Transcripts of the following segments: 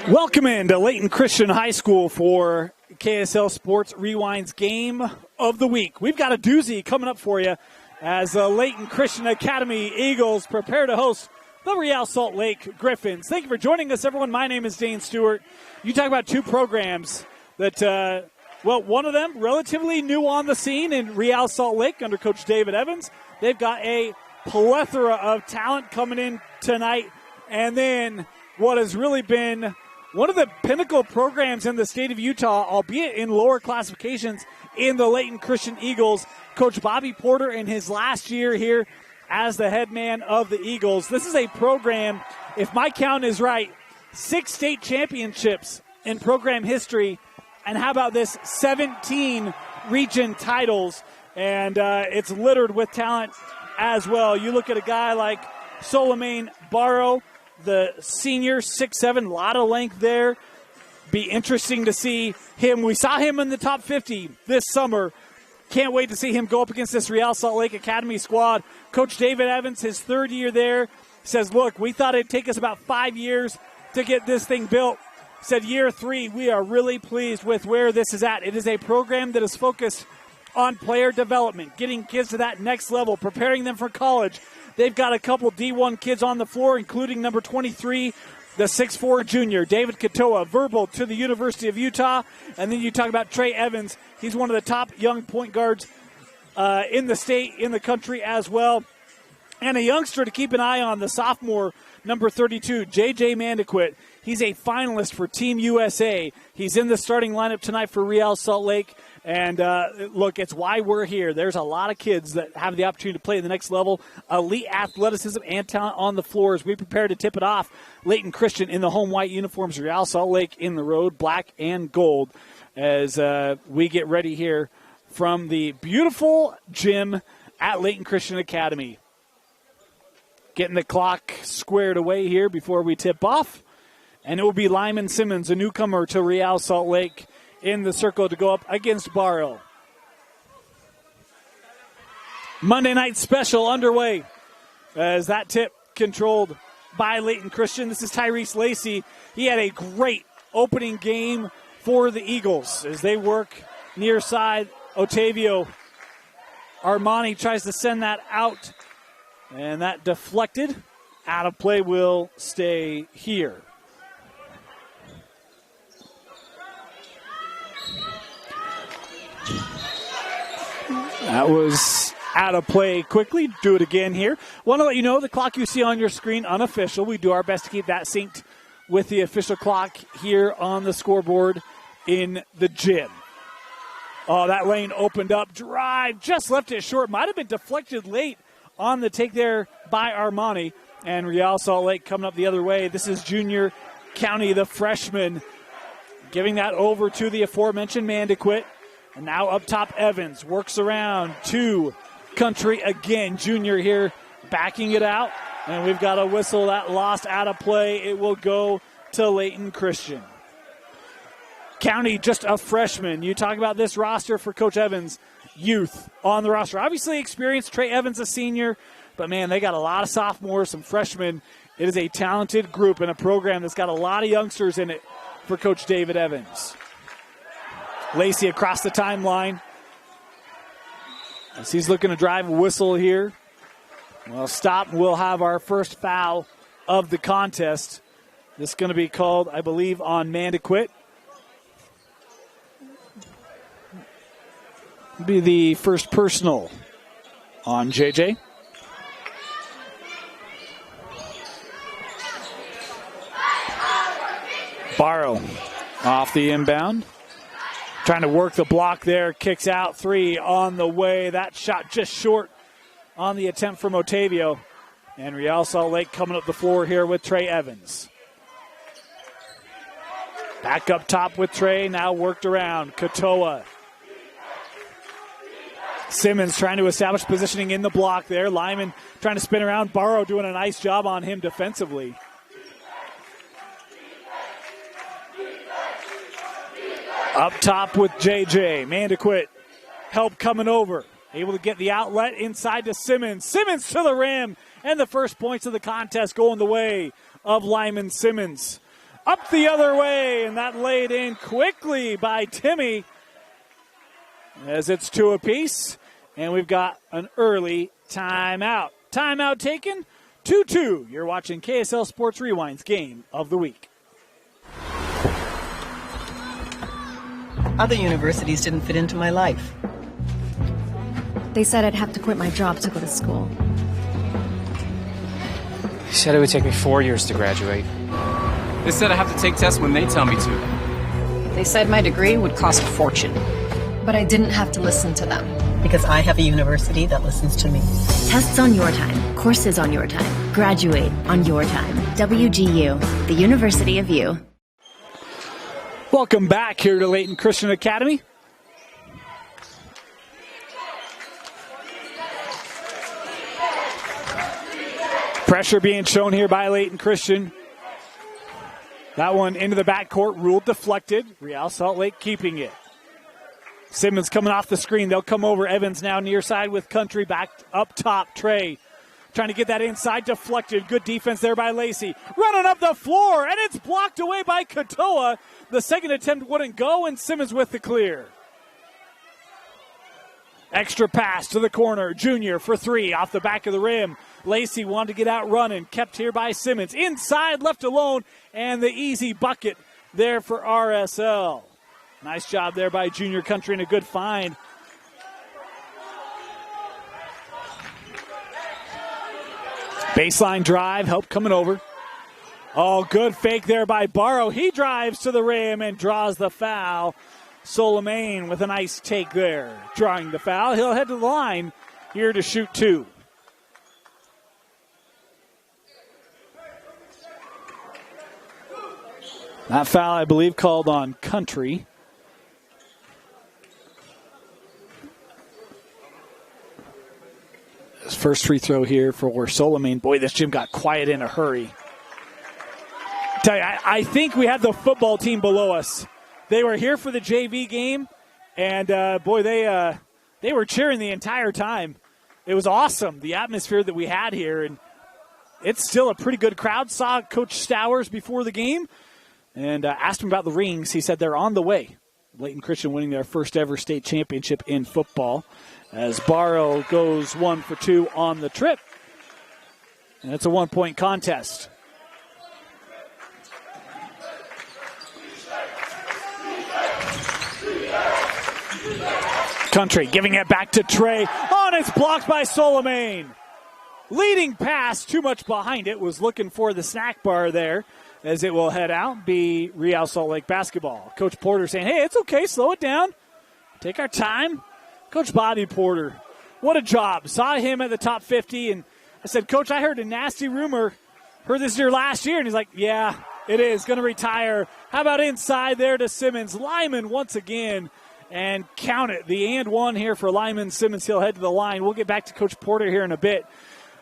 Welcome into Layton Christian High School for KSL Sports Rewind's Game of the Week. We've got a doozy coming up for you as the Layton Christian Academy Eagles prepare to host the Real Salt Lake Griffins. Thank you for joining us, everyone. My name is Dane Stewart. You talk about two programs that, one of them relatively new on the scene in Real Salt Lake under Coach David Evans. They've got a plethora of talent coming in tonight. And then what has really been one of the pinnacle programs in the state of Utah, albeit in lower classifications, in the Layton Christian Eagles. Coach Bobby Porter in his last year here as the head man of the Eagles. This is a program, if my count is right, 6 state championships in program history. And how about this, 17 region titles. And it's littered with talent as well. You look at a guy like Solomon Barrow, the senior, 6'7", a lot of length there. Be interesting to see him. We saw him in the top 50 this summer. Can't wait to see him go up against this Real Salt Lake Academy squad. Coach David Evans, his third year there, says, look, we thought it'd take us about 5 years to get this thing built. Said year 3, we are really pleased with where this is at. It is a program that is focused on player development, getting kids to that next level, preparing them for college. They've got a couple D1 kids on the floor, including number 23, the 6'4 junior, David Katoa, verbal to the University of Utah. And then you talk about Trey Evans. He's one of the top young point guards in the state, in the country as well. And a youngster to keep an eye on, the sophomore, number 32, J.J. Mandequit. He's a finalist for Team USA. He's in the starting lineup tonight for Real Salt Lake. And, look, it's why we're here. There's a lot of kids that have the opportunity to play at the next level. Elite athleticism and talent on the floor as we prepare to tip it off. Layton Christian in the home white uniforms, Real Salt Lake in the road, black and gold, as we get ready here from the beautiful gym at Layton Christian Academy. Getting the clock squared away here before we tip off. And it will be Lyman Simmons, a newcomer to Real Salt Lake, in the circle to go up against Barrow. Monday night special underway as that tip controlled by Layton Christian. This is Tyrese Lacey. He had a great opening game for the Eagles as they work near side. Otavio Armani tries to send that out, and that deflected. Out of play will stay here. That was out of play quickly. Do it again here. Want to let you know the clock you see on your screen, unofficial. We do our best to keep that synced with the official clock here on the scoreboard in the gym. Oh, that lane opened up. Drive, just left it short. Might have been deflected late on the take there by Armani. And Real Salt Lake coming up the other way. This is Junior County, the freshman, giving that over to the aforementioned Mandequit. And now up top, Evans works around to Country again. Junior here backing it out. And we've got a whistle that lost out of play. It will go to Layton Christian. County, just a freshman. You talk about this roster for Coach Evans. Youth on the roster. Obviously experienced. Trey Evans, a senior. But, man, they got a lot of sophomores, some freshmen. It is a talented group and a program that's got a lot of youngsters in it for Coach David Evans. Lacey across the timeline as he's looking to drive a whistle here. Well, stop. We'll have our first foul of the contest. This is going to be called, I believe, on Mandequit. Be the first personal on JJ. Barrow off the inbound. Trying to work the block there. Kicks out. 3 on the way. That shot just short on the attempt from Otavio. And Real Salt Lake coming up the floor here with Trey Evans. Back up top with Trey. Now worked around. Katoa. Simmons trying to establish positioning in the block there. Lyman trying to spin around. Barrow doing a nice job on him defensively. Up top with JJ. Mandequit. Help coming over. Able to get the outlet inside to Simmons. Simmons to the rim. And the first points of the contest going the way of Lyman Simmons. Up the other way, and that laid in quickly by Timmy as it's 2 apiece, and we've got an early timeout. Timeout taken, 2-2. You're watching KSL Sports Rewind's Game of the Week. Other universities didn't fit into my life. They said I'd have to quit my job to go to school. They said it would take me 4 years to graduate. They said I have to take tests when they tell me to. They said my degree would cost a fortune. But I didn't have to listen to them. Because I have a university that listens to me. Tests on your time. Courses on your time. Graduate on your time. WGU, the University of You. Welcome back here to Layton Christian Academy. Pressure being shown here by Layton Christian. That one into the backcourt, ruled deflected. Real Salt Lake keeping it. Simmons coming off the screen. They'll come over. Evans now near side with Country. Back up top. Trey trying to get that inside, deflected. Good defense there by Lacey. Running up the floor, and it's blocked away by Katoa. The second attempt wouldn't go, and Simmons with the clear. Extra pass to the corner. Junior for 3 off the back of the rim. Lacey wanted to get out running. Kept here by Simmons. Inside, left alone, and the easy bucket there for RSL. Nice job there by Junior Country and a good find. Baseline drive, help coming over. Oh, good fake there by Barrow. He drives to the rim and draws the foul. Solomane with a nice take there, drawing the foul. He'll head to the line here to shoot 2. That foul, I believe, called on Country. His first free throw here for Solomane. Boy, this gym got quiet in a hurry. Tell you, I think we had the football team below us. They were here for the JV game, and boy, they were cheering the entire time. It was awesome, the atmosphere that we had here, and it's still a pretty good crowd. Saw Coach Stowers before the game and asked him about the rings. He said they're on the way. Layton Christian winning their first ever state championship in football as Barrow goes 1 for 2 on the trip. And it's a 1-point contest. Country giving it back to Trey. Oh, and it's blocked by Solomane. Leading pass, too much behind it. Was looking for the snack bar there as it will head out. Be Real Salt Lake basketball. Coach Porter saying, hey, it's okay, slow it down. Take our time. Coach Bobby Porter, what a job. Saw him at the top 50, and I said, Coach, I heard a nasty rumor. Heard this is your last year. And he's like, yeah, it is. Going to retire. How about inside there to Simmons? Lyman once again. And count it. The and 1 here for Lyman. Simmons, he'll head to the line. We'll get back to Coach Porter here in a bit.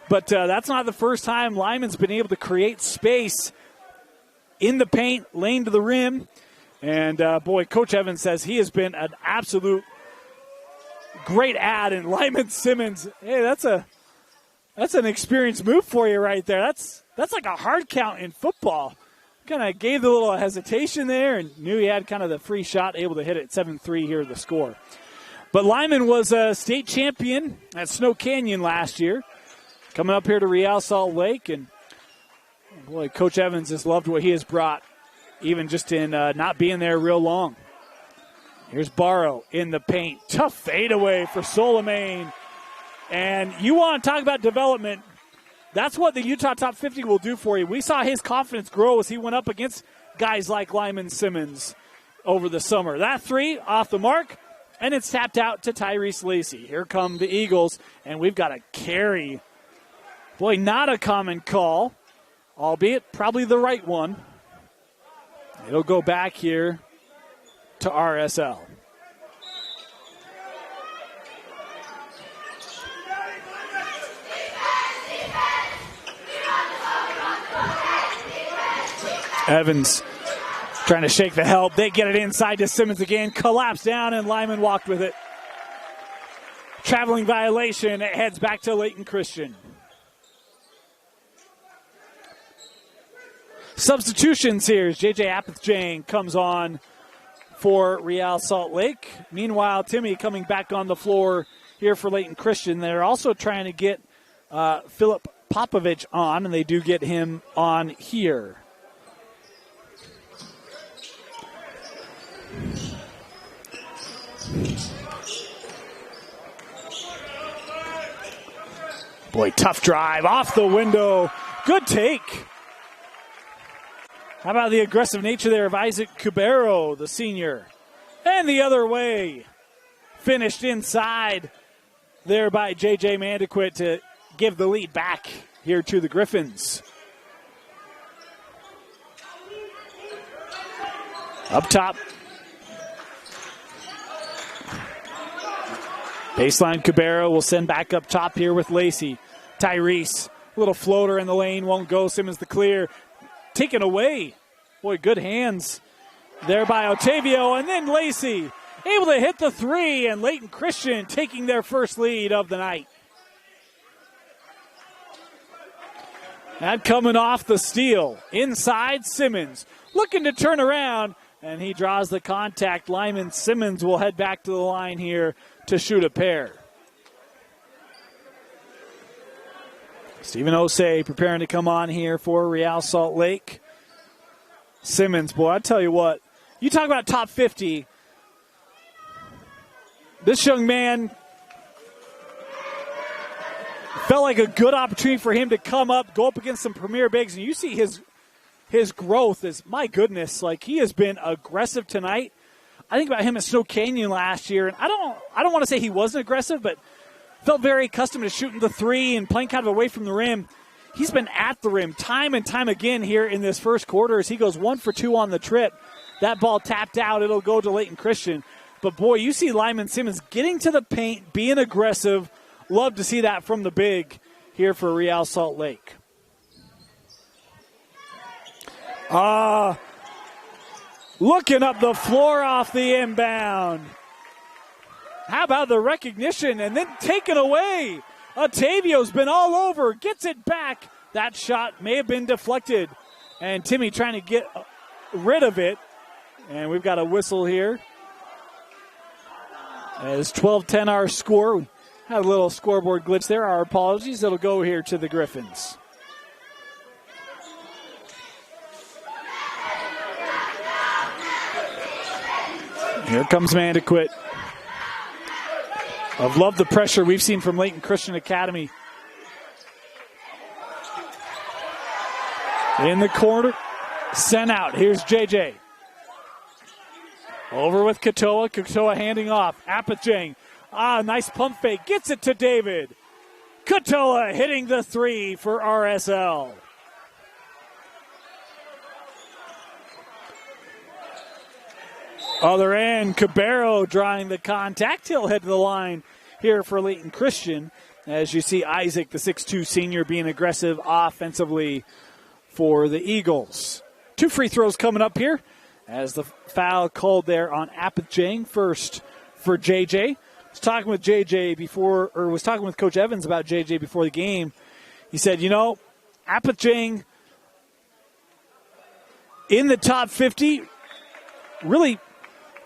But that's not the first time Lyman's been able to create space in the paint, lane to the rim. And, boy, Coach Evans says he has been an absolute great add. And Lyman Simmons, hey, that's an experienced move for you right there. That's like a hard count in football. Kind of gave the little hesitation there and knew he had kind of the free shot, able to hit it 7-3 here, the score. But Lyman was a state champion at Snow Canyon last year. Coming up here to Real Salt Lake. And, boy, Coach Evans has loved what he has brought, even just in not being there real long. Here's Barrow in the paint. Tough fadeaway for Solomane. And you want to talk about development. That's what the Utah Top 50 will do for you. We saw his confidence grow as he went up against guys like Lyman Simmons over the summer. That 3 off the mark, and it's tapped out to Tyrese Lacey. Here come the Eagles, and we've got a carry. Boy, not a common call, albeit probably the right one. It'll go back here to RSL. Evans trying to shake the help. They get it inside to Simmons again. Collapse down, and Lyman walked with it. Traveling violation. It heads back to Layton Christian. Substitutions here as J.J. Apethjang comes on for Real Salt Lake. Meanwhile, Timmy coming back on the floor here for Layton Christian. They're also trying to get Philip Popovich on, and they do get him on here. Boy, tough drive off the window. Good take. How about the aggressive nature there of Isaac Cubero, the senior? And the other way. Finished inside there by J.J. Mandequit to give the lead back here to the Griffins. Up top. Baseline Cubero will send back up top here with Lacey. Tyrese, little floater in the lane, won't go. Simmons the clear. Taken away. Boy, good hands there by Otavio. And then Lacey able to hit the three, and Layton Christian taking their first lead of the night. And coming off the steal, inside Simmons. Looking to turn around, and he draws the contact. Lyman Simmons will head back to the line here to shoot a pair. Stephen Osei preparing to come on here for Real Salt Lake. Simmons, boy, I tell you what, you talk about top 50. This young man felt like a good opportunity for him to come up, go up against some premier bigs, and you see his growth is, my goodness, like he has been aggressive tonight. I think about him at Snow Canyon last year, and I don't want to say he wasn't aggressive, but felt very accustomed to shooting the three and playing kind of away from the rim. He's been at the rim time and time again here in this first quarter as he goes 1 for 2 on the trip. That ball tapped out. It'll go to Layton Christian. But, boy, you see Lyman Simmons getting to the paint, being aggressive. Love to see that from the big here for Real Salt Lake. Looking up the floor off the inbound. How about the recognition and then taken away? Otavio's been all over, gets it back. That shot may have been deflected. And Timmy trying to get rid of it. And we've got a whistle here. As 12-10 our score. We had a little scoreboard glitch there. Our apologies. It'll go here to the Griffins. Here comes Mandequit. I've loved the pressure we've seen from Layton Christian Academy. In the corner, sent out. Here's JJ. Over with Katoa. Katoa handing off. Apethjang. Nice pump fake. Gets it to David. Katoa hitting the three for RSL. Other end, Cubero drawing the contact. He'll head to the line here for Layton Christian. As you see Isaac, the 6'2 senior, being aggressive offensively for the Eagles. 2 free throws coming up here as the foul called there on Apethjang. First for JJ. Was talking with Coach Evans about JJ before the game. He said, Apethjang in the top 50 really.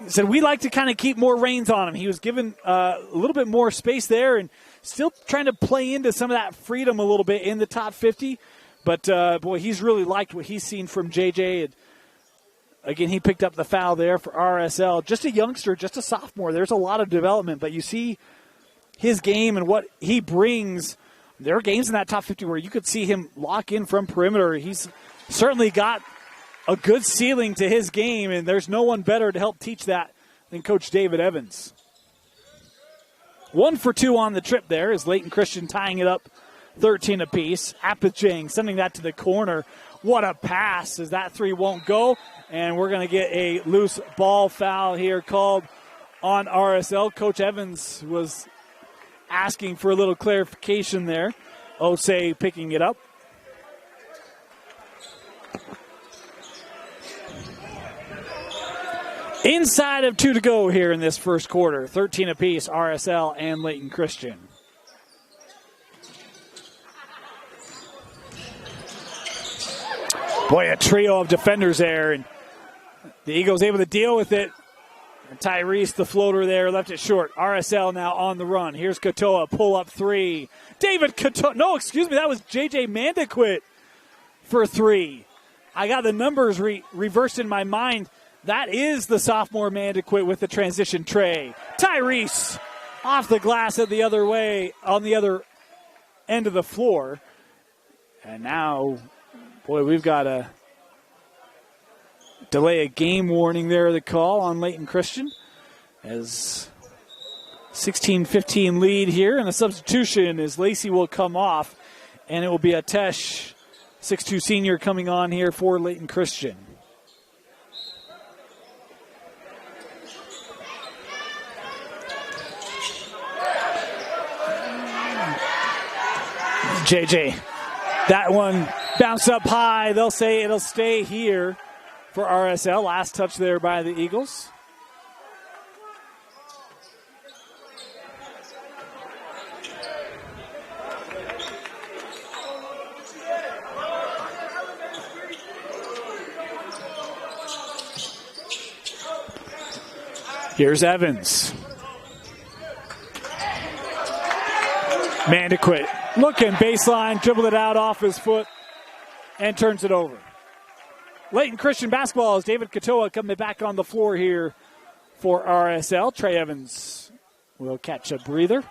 He said, we like to kind of keep more reins on him. He was given a little bit more space there and still trying to play into some of that freedom a little bit in the top 50. But, boy, he's really liked what he's seen from JJ. And again, he picked up the foul there for RSL. Just a youngster, just a sophomore. There's a lot of development. But you see his game and what he brings. There are games in that top 50 where you could see him lock in from perimeter. He's certainly got a good ceiling to his game, and there's no one better to help teach that than Coach David Evans. 1 for 2 on the trip there is Layton Christian tying it up 13 apiece. Apethjang sending that to the corner. What a pass as that three won't go, and we're going to get a loose ball foul here called on RSL. Coach Evans was asking for a little clarification there. Osei picking it up. Inside of 2 to go here in this first quarter. 13 apiece, RSL and Layton Christian. Boy, a trio of defenders there, and the Eagles able to deal with it. And Tyrese, the floater there, left it short. RSL now on the run. Here's Katoa, pull up three. David Katoa, no, excuse me, that was JJ Mandequit for three. I got the numbers reversed in my mind. That is the sophomore Mandequit with the transition tray. Tyrese off the glass at the other way, on the other end of the floor. And now, boy, we've got a delay a game warning there, the call on Layton Christian. As 16-15 lead here, and a substitution as Lacey will come off, and it will be a Tesh, 6'2 senior, coming on here for Layton Christian. JJ, that one bounced up high. They'll say it'll stay here for RSL. Last touch there by the Eagles. Here's Evans. Mandequit looking, baseline, dribbled it out off his foot, and turns it over. Layton Christian basketball as David Katoa coming back on the floor here for RSL. Trey Evans will catch a breather.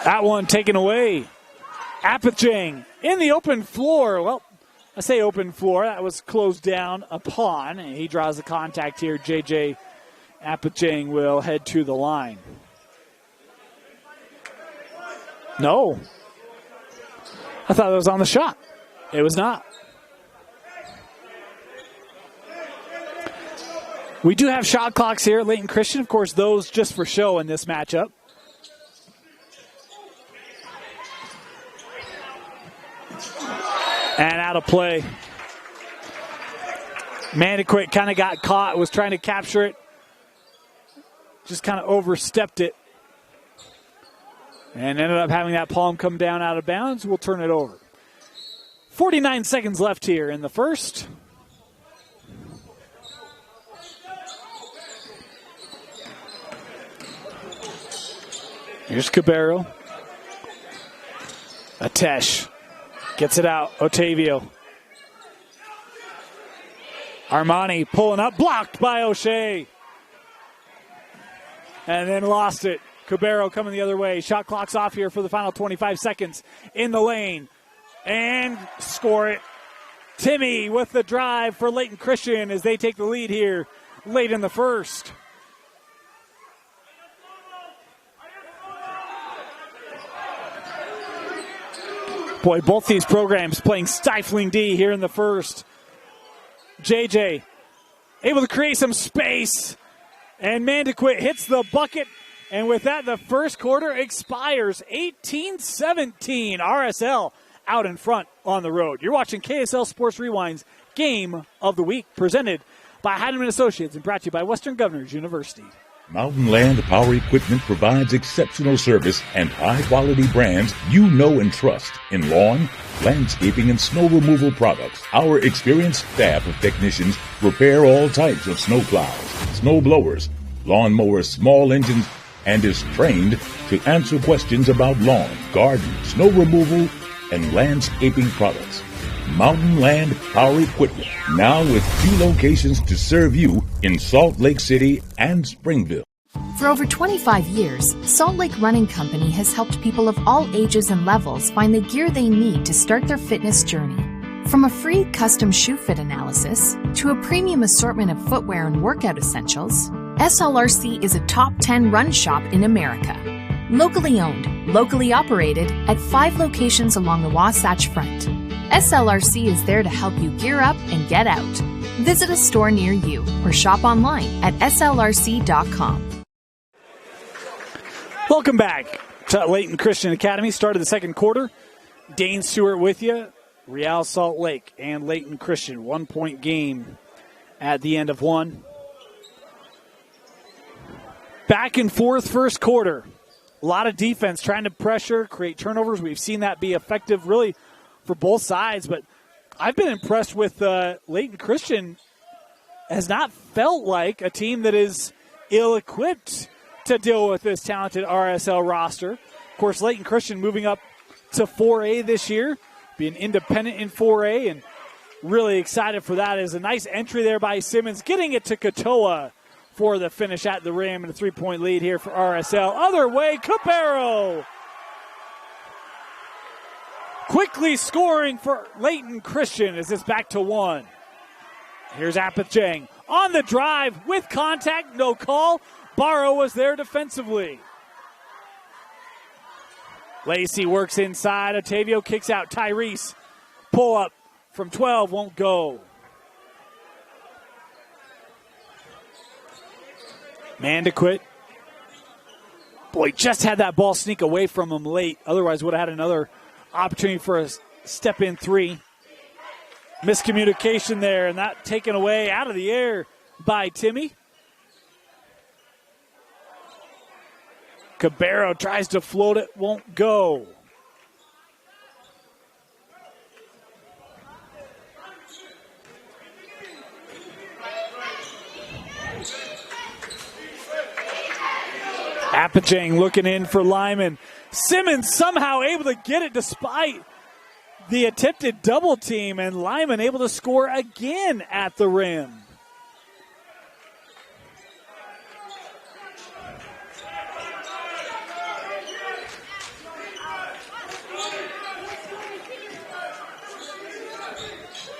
That one taken away. Apachang in the open floor. Well, I say open floor. That was closed down upon. And he draws the contact here. JJ Apachang will head to the line. No. I thought it was on the shot. It was not. We do have shot clocks here at Layton Christian. Of course, those just for show in this matchup. And out of play. Mandequit kind of got caught, was trying to capture it. Just kind of overstepped it. And ended up having that palm come down out of bounds. We'll turn it over. 49 seconds left here in the first. Here's Cabarro. Atesh gets it out. Otavio. Armani pulling up. Blocked by O'Shea. And then lost it. Cabarro coming the other way. Shot clock's off here for the final 25 seconds in the lane. And score it. Timmy with the drive for Layton Christian as they take the lead here late in the first. Boy, both these programs playing stifling D here in the first. JJ able to create some space. And Mandequit hits the bucket. And with that, the first quarter expires. 18-17. RSL out in front on the road. You're watching KSL Sports Rewind's Game of the Week, presented by Heinemann Associates and brought to you by Western Governors University. Mountain Land Power Equipment provides exceptional service and high-quality brands you know and trust in lawn, landscaping, and snow removal products. Our experienced staff of technicians repair all types of snow plows, snow blowers, lawn mowers, small engines, and is trained to answer questions about lawn, garden, snow removal, and landscaping products. Mountain Land Power Equipment, now with 2 locations to serve you in Salt Lake City and Springville. For over 25 years, Salt Lake Running Company has helped people of all ages and levels find the gear they need to start their fitness journey. From a free custom shoe fit analysis to a premium assortment of footwear and workout essentials, SLRC is a top 10 run shop in America. Locally owned, locally operated at 5 locations along the Wasatch Front. SLRC is there to help you gear up and get out. Visit a store near you or shop online at slrc.com. Welcome back to Layton Christian Academy. Started the second quarter. Dane Stewart with you. Real Salt Lake and Layton Christian. 1-point game at the end of one. Back and forth first quarter. A lot of defense, trying to pressure, create turnovers. We've seen that be effective really for both sides. But I've been impressed with Layton Christian. Has not felt like a team that is ill-equipped to deal with this talented RSL roster. Of course, Layton Christian moving up to 4A this year, being independent in 4A, and really excited for that. Is a nice entry there by Simmons, getting it to Katoa for the finish at the rim, and a 3-point lead here for RSL. Other way, Cabero quickly scoring for Layton Christian as it's back to 1. Here's Apachang on the drive with contact, no call. Barrow was there defensively. Lacey works inside. Otavio kicks out. Tyrese. Pull up from 12, won't go. Mandequit. Boy, just had that ball sneak away from him late. Otherwise would have had another opportunity for a step-in 3. Miscommunication there, and that taken away out of the air by Timmy. Cabero tries to float it, won't go. Apachang looking in for Lyman. Simmons somehow able to get it despite the attempted double team, and Lyman able to score again at the rim.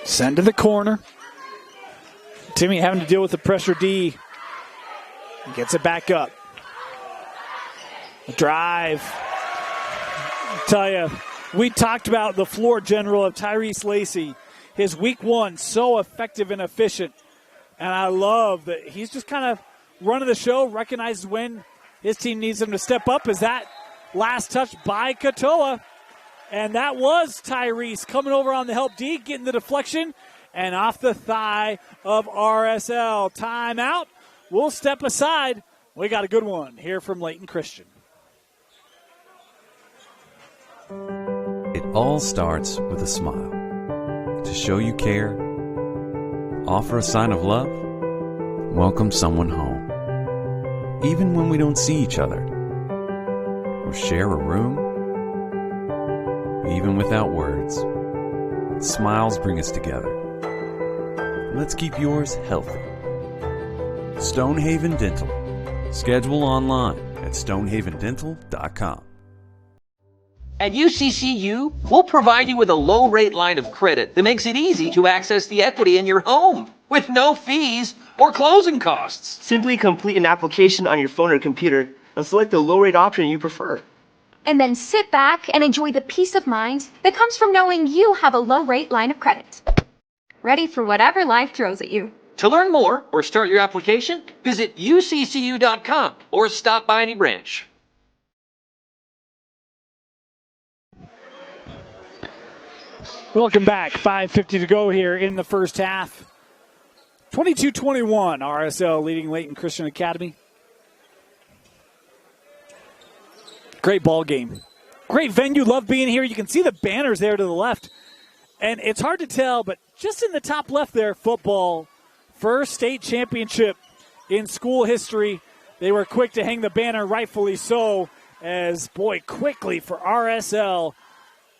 Send to the corner. Timmy having to deal with the pressure D. Gets it back up. Drive. I tell you, we talked about the floor general of Tyrese Lacey. His week 1, so effective and efficient. And I love that he's just kind of running the show, recognizes when his team needs him to step up. Is that last touch by Katoa? And that was Tyrese coming over on the help D, getting the deflection, and off the thigh of RSL. Timeout. We'll step aside. We got a good one here from Layton Christian. It all starts with a smile. To show you care, offer a sign of love, welcome someone home. Even when we don't see each other, or share a room, even without words, smiles bring us together. Let's keep yours healthy. Stonehaven Dental. Schedule online at stonehavendental.com. At UCCU, we'll provide you with a low-rate line of credit that makes it easy to access the equity in your home with no fees or closing costs. Simply complete an application on your phone or computer and select the low-rate option you prefer. And then sit back and enjoy the peace of mind that comes from knowing you have a low-rate line of credit. Ready for whatever life throws at you. To learn more or start your application, visit uccu.com or stop by any branch. Welcome back. 5:50 to go here in the first half. 22-21, RSL leading Layton Christian Academy. Great ball game. Great venue. Love being here. You can see the banners there to the left. And it's hard to tell, but just in the top left there, football. First state championship in school history. They were quick to hang the banner, rightfully so, as, boy, quickly for RSL,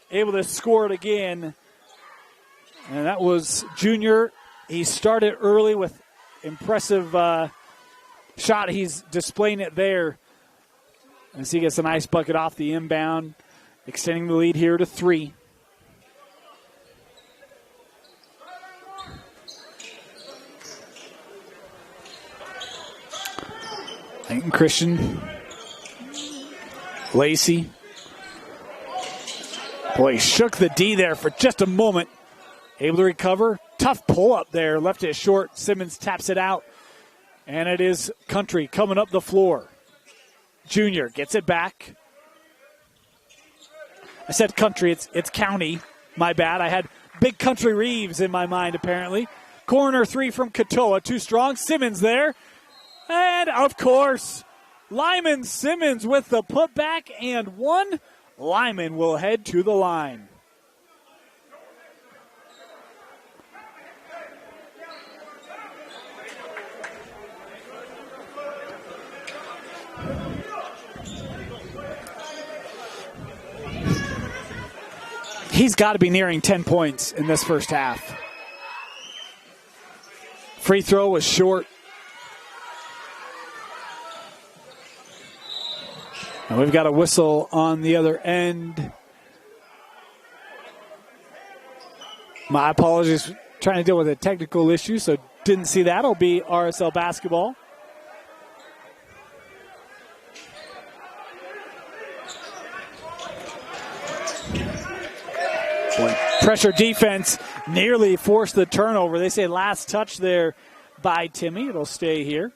able to score it again. And that was Junior. He started early with impressive shot. He's displaying it there as he gets a nice bucket off the inbound, extending the lead here to 3. Layton Christian. Lacey. Boy, he shook the D there for just a moment. Able to recover. Tough pull up there. Left it short. Simmons taps it out. And it is Country coming up the floor. Junior gets it back. I said Country. It's County. My bad. I had Big Country Reeves in my mind, apparently. Corner 3 from Katoa. Too strong. Simmons there. And, of course, Lyman Simmons with the putback, and one. Lyman will head to the line. He's got to be nearing 10 points in this first half. Free throw was short. And we've got a whistle on the other end. My apologies, trying to deal with a technical issue, so didn't see that. It'll be RSL basketball. Pressure defense nearly forced the turnover. They say last touch there by Timmy. It'll stay here.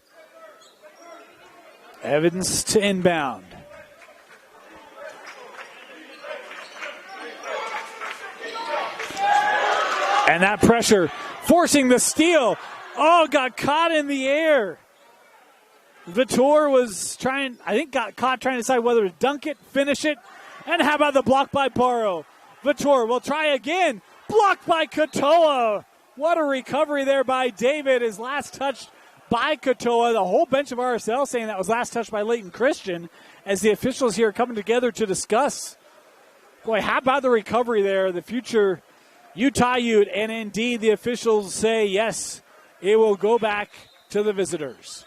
Evans to inbound. And that pressure forcing the steal. Oh, got caught in the air. Vitor was trying, I think got caught trying to decide whether to dunk it, finish it. And how about the block by Barrow? Vitor will try again. Blocked by Katoa. What a recovery there by David. His last touch by Katoa. The whole bench of RSL saying that was last touch by Layton Christian as the officials here coming together to discuss. Boy, how about the recovery there? The future Utah Ute. And indeed, the officials say, yes, it will go back to the visitors.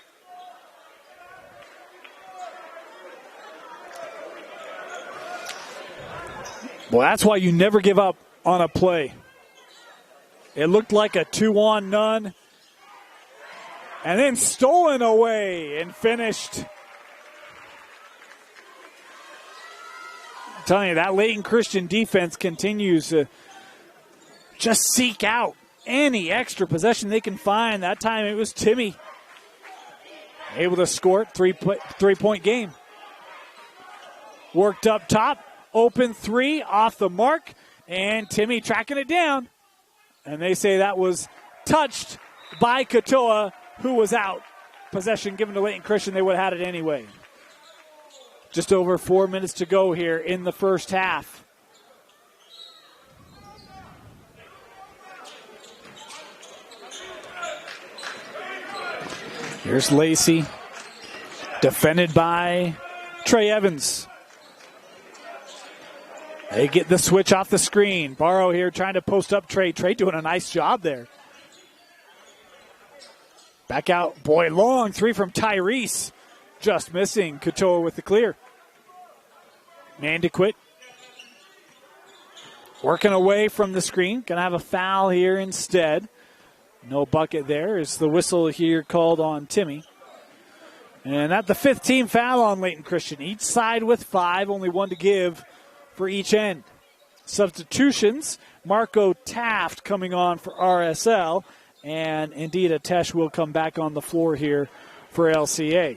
Well, that's why you never give up on a play. It looked like a 2-on-none. And then stolen away and finished. I'm telling you, that Layton Christian defense continues to just seek out any extra possession they can find. That time it was Timmy able to score it. Three-point game. Worked up top. Open three off the mark, and Timmy tracking it down. And they say that was touched by Katoa, who was out. Possession given to Layton Christian, they would have had it anyway. Just over 4 minutes to go here in the first half. Here's Lacey, defended by Trey Evans. They get the switch off the screen. Barrow here trying to post up Trey. Trey doing a nice job there. Back out. Boy, long three from Tyrese. Just missing. Katoa with the clear. Mandequit. Working away from the screen. Going to have a foul here instead. No bucket there. Is the whistle here called on Timmy. And that's the fifth team foul on Layton Christian. Each side with 5. Only one to give for each end. Substitutions, Marco Taft coming on for RSL, and indeed Atesh will come back on the floor here for LCA.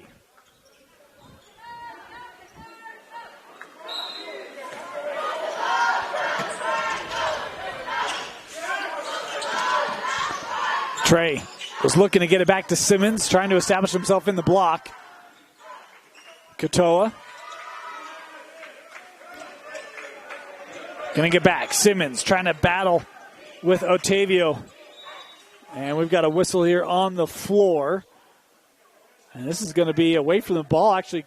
Trey was looking to get it back to Simmons, trying to establish himself in the block. Katoa. Going to get back. Simmons trying to battle with Otavio. And we've got a whistle here on the floor. And this is going to be away from the ball. Actually,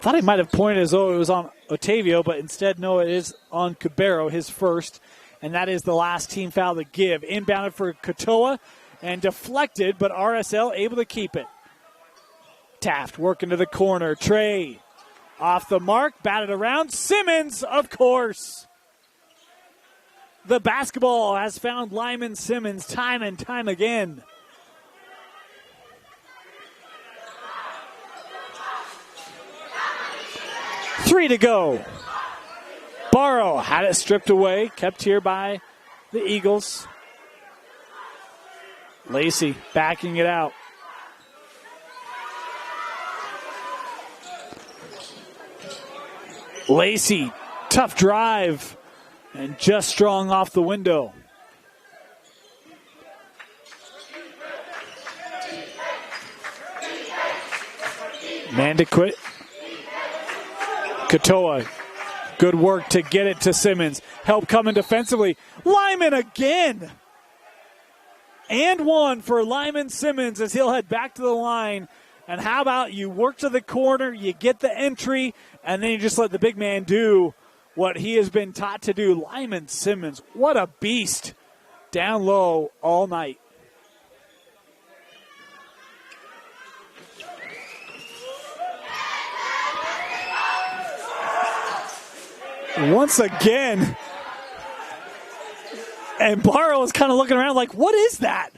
thought he might have pointed as though it was on Otavio, but instead, no, it is on Cabero, his first. And that is the last team foul to give. Inbounded for Katoa and deflected, but RSL able to keep it. Taft working to the corner. Trey off the mark, batted around. Simmons, of course. The basketball has found Lyman Simmons time and time again. Three to go. Barrow had it stripped away, kept here by the Eagles. Lacey backing it out. Lacey, tough drive, and just strong off the window. Mandiquit. Katoa. Good work to get it to Simmons. Help coming defensively. Lyman again. And one for Lyman Simmons as he'll head back to the line. And how about you work to the corner, you get the entry, and then you just let the big man do what he has been taught to do. Lyman Simmons, what a beast. Down low all night. Once again, and Barrow is kind of looking around like, what is that?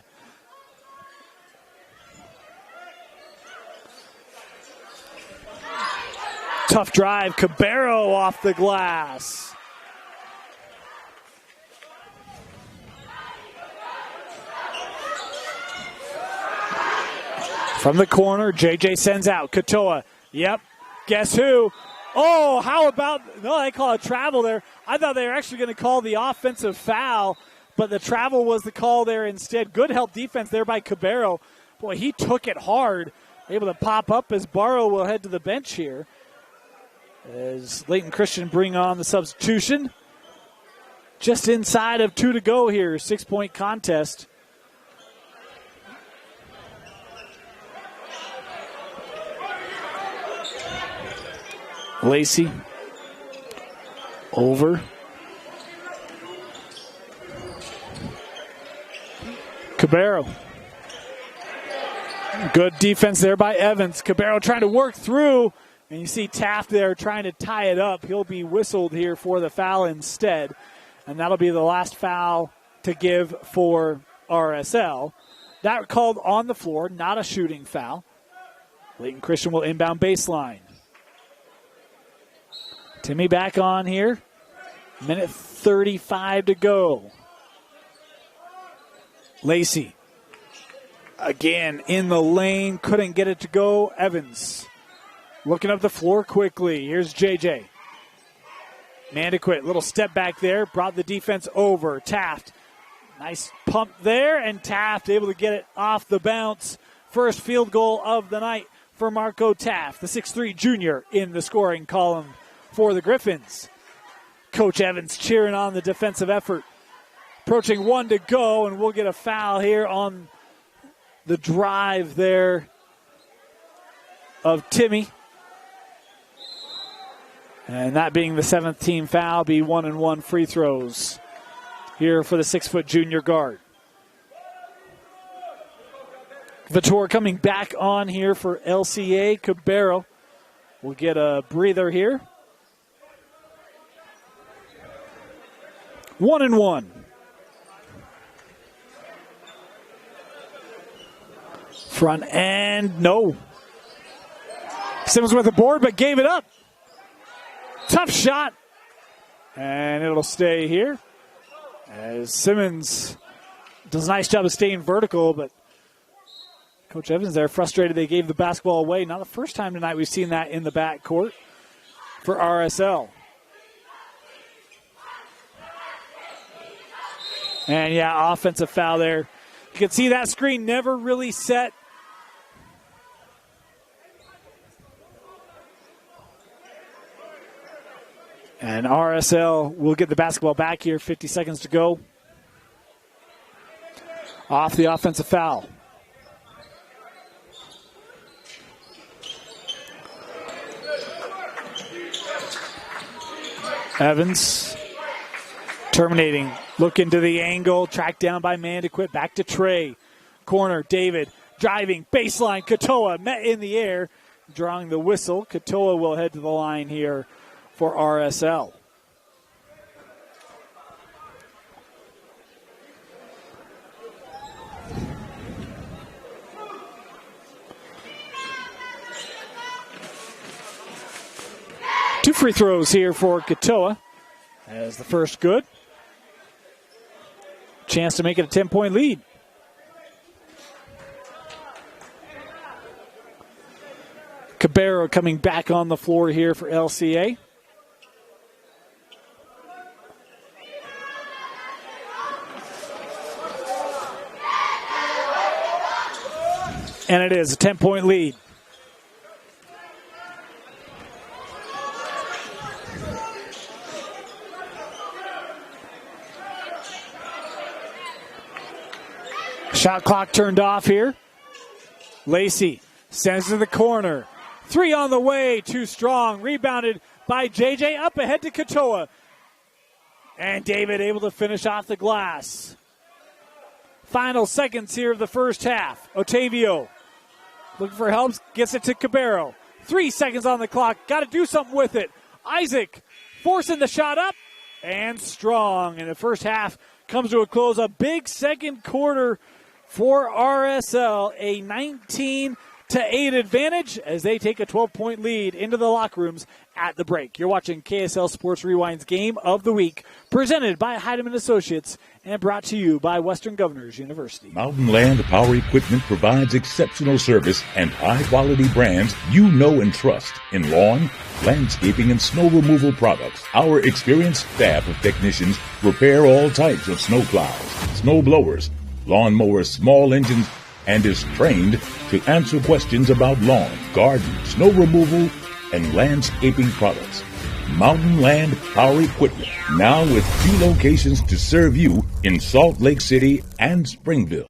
Tough drive, Cabarro off the glass. From the corner, JJ sends out. Katoa, yep, guess who? Oh, how about, no, they call a travel there. I thought they were actually going to call the offensive foul, but the travel was the call there instead. Good help defense there by Cabarro. Boy, he took it hard. Able to pop up as Barrow will head to the bench here. As Layton Christian bring on the substitution. Just inside of 2 to go here, 6-point contest. Lacey over. Cabarro. Good defense there by Evans. Cabarro trying to work through, and you see Taft there trying to tie it up. He'll be whistled here for the foul instead, and that'll be the last foul to give for RSL. That called on the floor, not a shooting foul. Layton Christian will inbound baseline. Timmy back on here. Minute 35 to go. Lacey. Again in the lane. Couldn't get it to go. Evans. Looking up the floor quickly. Here's JJ. Mandiquit. Little step back there. Brought the defense over. Taft. Nice pump there. And Taft able to get it off the bounce. First field goal of the night for Marco Taft. The 6'3 junior in the scoring column for the Griffins. Coach Evans cheering on the defensive effort. Approaching 1 to go, and we'll get a foul here on the drive there of Timmy. And that being the 7th team foul, be 1-and-1 free throws here for the 6-foot junior guard. Vitor coming back on here for LCA. Cabarro will get a breather here. 1-and-1. Front end, no. Simmons with the board, but gave it up. Tough shot. And it'll stay here. As Simmons does a nice job of staying vertical, but Coach Evans there frustrated they gave the basketball away. Not the first time tonight we've seen that in the backcourt for RSL. And yeah, offensive foul there. You can see that screen never really set. And RSL will get the basketball back here. 50 seconds to go. Off the offensive foul. Evans terminating. Look into the angle. Tracked down by Mandiquit. Back to Trey. Corner. David driving. Baseline. Katoa met in the air. Drawing the whistle. Katoa will head to the line here for RSL. Two free throws here for Katoa. As the first good. Chance to make it a 10-point lead. Cabarro coming back on the floor here for LCA. And it is a 10-point lead. Shot clock turned off here. Lacey sends to the corner. 3 on the way, too strong. Rebounded by JJ, up ahead to Katoa. And David able to finish off the glass. Final seconds here of the first half. Otavio looking for help, gets it to Cabero. 3 seconds on the clock, got to do something with it. Isaac forcing the shot up, and strong. And the first half comes to a close. A big second quarter for RSL, a 19-8 advantage as they take a 12-point lead into the locker rooms at the break. You're watching KSL Sports Rewind's Game of the Week, presented by Heidemann Associates and brought to you by Western Governors University. Mountain Land Power Equipment provides exceptional service and high-quality brands you know and trust in lawn, landscaping, and snow removal products. Our experienced staff of technicians repair all types of snow plows, snow blowers, lawn mowers, small engines, and is trained to answer questions about lawn, garden, snow removal, and landscaping products. Mountain Land Power Equipment, now with 2 locations to serve you in Salt Lake City and Springville.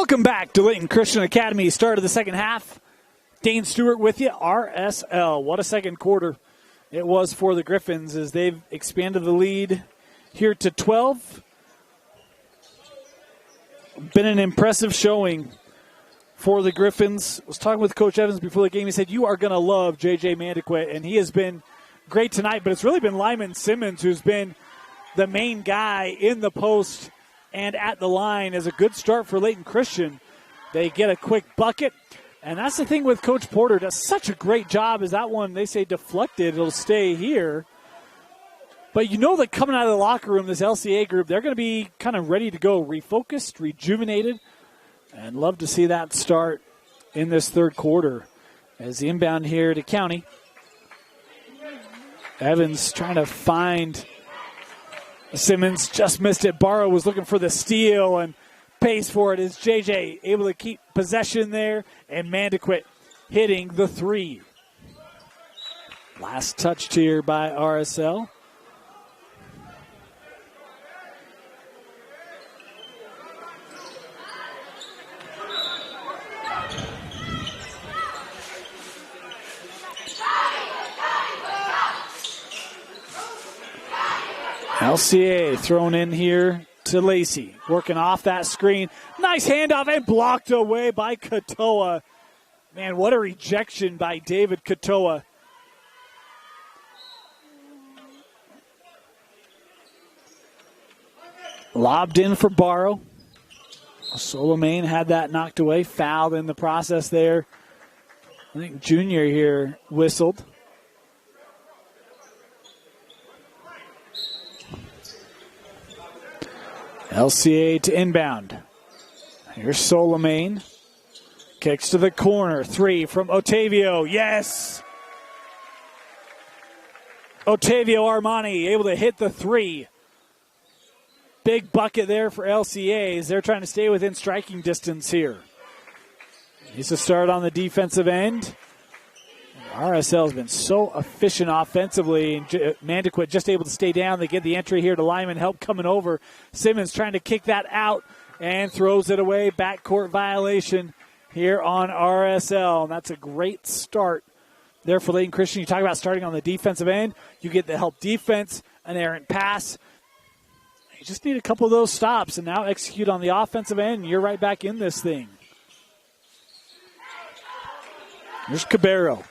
Welcome back to Layton Christian Academy. Start of the second half. Dane Stewart with you, RSL. What a second quarter it was for the Griffins as they've expanded the lead here to 12. Been an impressive showing for the Griffins. I was talking with Coach Evans before the game. He said, you are going to love J.J. Mandequit, and he has been great tonight, but it's really been Lyman Simmons who's been the main guy in the post and at the line. As a good start for Layton Christian. They get a quick bucket, and that's the thing with Coach Porter. Does such a great job as that one, they say, deflected. It'll stay here. But you know that coming out of the locker room, this LCA group, they're going to be kind of ready to go, refocused, rejuvenated, and love to see that start in this third quarter. As the inbound here to County. Evans trying to find Simmons, just missed it. Barrow was looking for the steal and pays for it. Is JJ able to keep possession there? And Mandequit hitting the three. Last touched here by RSL. LCA thrown in here to Lacey. Working off that screen. Nice handoff and blocked away by Katoa. Man, what a rejection by David Katoa. Lobbed in for Barrow. Solomane had that knocked away. Fouled in the process there. I think Junior here whistled. LCA to inbound. Here's Solomane. Kicks to the corner. Three from Otavio. Yes! Otavio Armani able to hit the three. Big bucket there for LCA as they're trying to stay within striking distance here. Needs to start on the defensive end. RSL has been so efficient offensively. Mandequit just able to stay down. They get the entry here to Lyman. Help coming over. Simmons trying to kick that out and throws it away. Backcourt violation here on RSL. And that's a great start there for Layton Christian. You talk about starting on the defensive end. You get the help defense, an errant pass. You just need a couple of those stops and now execute on the offensive end. And you're right back in this thing. Here's Cabarro.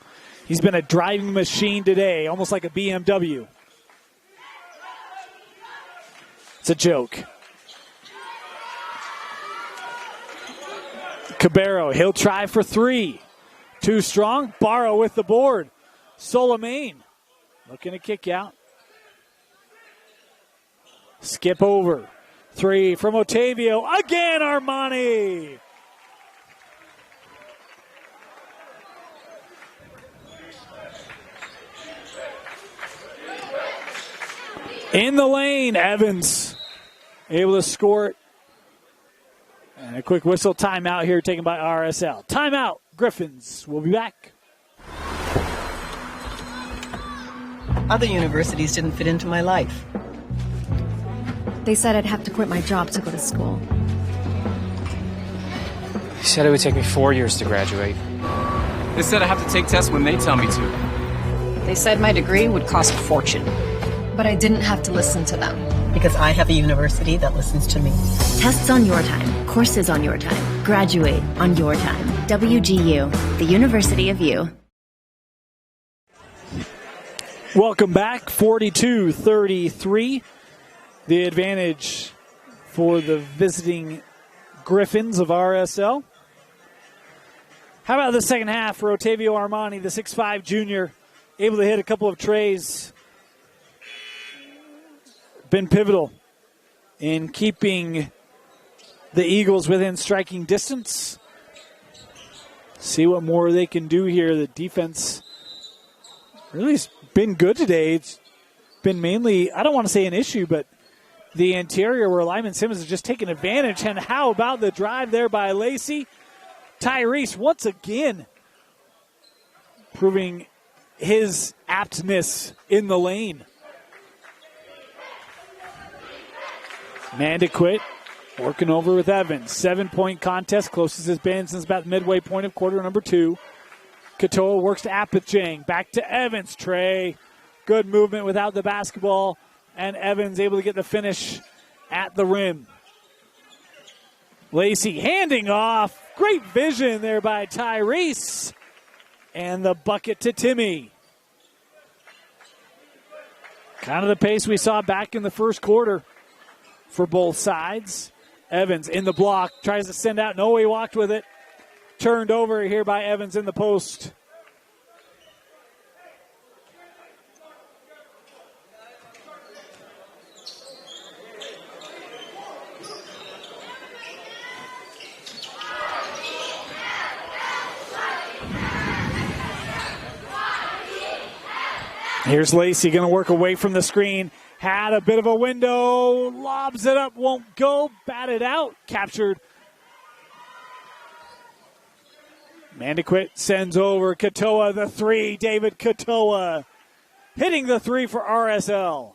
He's been a driving machine today, almost like a BMW. It's a joke. Cabarro, he'll try for three. Too strong. Barrow with the board. Solomane looking to kick out. Skip over. Three from Otavio. Again, Armani. In the lane, Evans able to score it. And a quick whistle timeout here taken by RSL. Timeout, Griffins. We'll be back. Other universities didn't fit into my life. They said I'd have to quit my job to go to school. They said it would take me 4 years to graduate. They said I have to take tests when they tell me to. They said my degree would cost a fortune. But I didn't have to listen to them. Because I have a university that listens to me. Tests on your time. Courses on your time. Graduate on your time. WGU, the University of You. Welcome back. 42-33. The advantage for the visiting Griffins of RSL. How about the second half for Otavio Armani, the 6'5 junior, able to hit a couple of trays. Been pivotal in keeping the Eagles within striking distance. See what more they can do here. The defense really has been good today. It's been mainly, I don't want to say an issue, but the interior where Lyman Simmons has just taken advantage. And how about the drive there by Lacey? Tyrese once again proving his aptness in the lane. Mandequit Working over with Evans. 7-point contest. Closest has been since about midway point of quarter number 2. Katoa works to Apithjang. Back to Evans. Trey. Good movement without the basketball. And Evans able to get the finish at the rim. Lacey handing off. Great vision there by Tyrese. And the bucket to Timmy. Kind of the pace we saw back in the first quarter for both sides. Evans in the block, tries to send out. No, he walked with it. Turned over here by Evans in the post. Here's Lacey going to work away from the screen. Had a bit of a window. Lobs it up. Won't go. Batted out. Captured. Mandequit sends over. Katoa the 3. David Katoa hitting the 3 for RSL.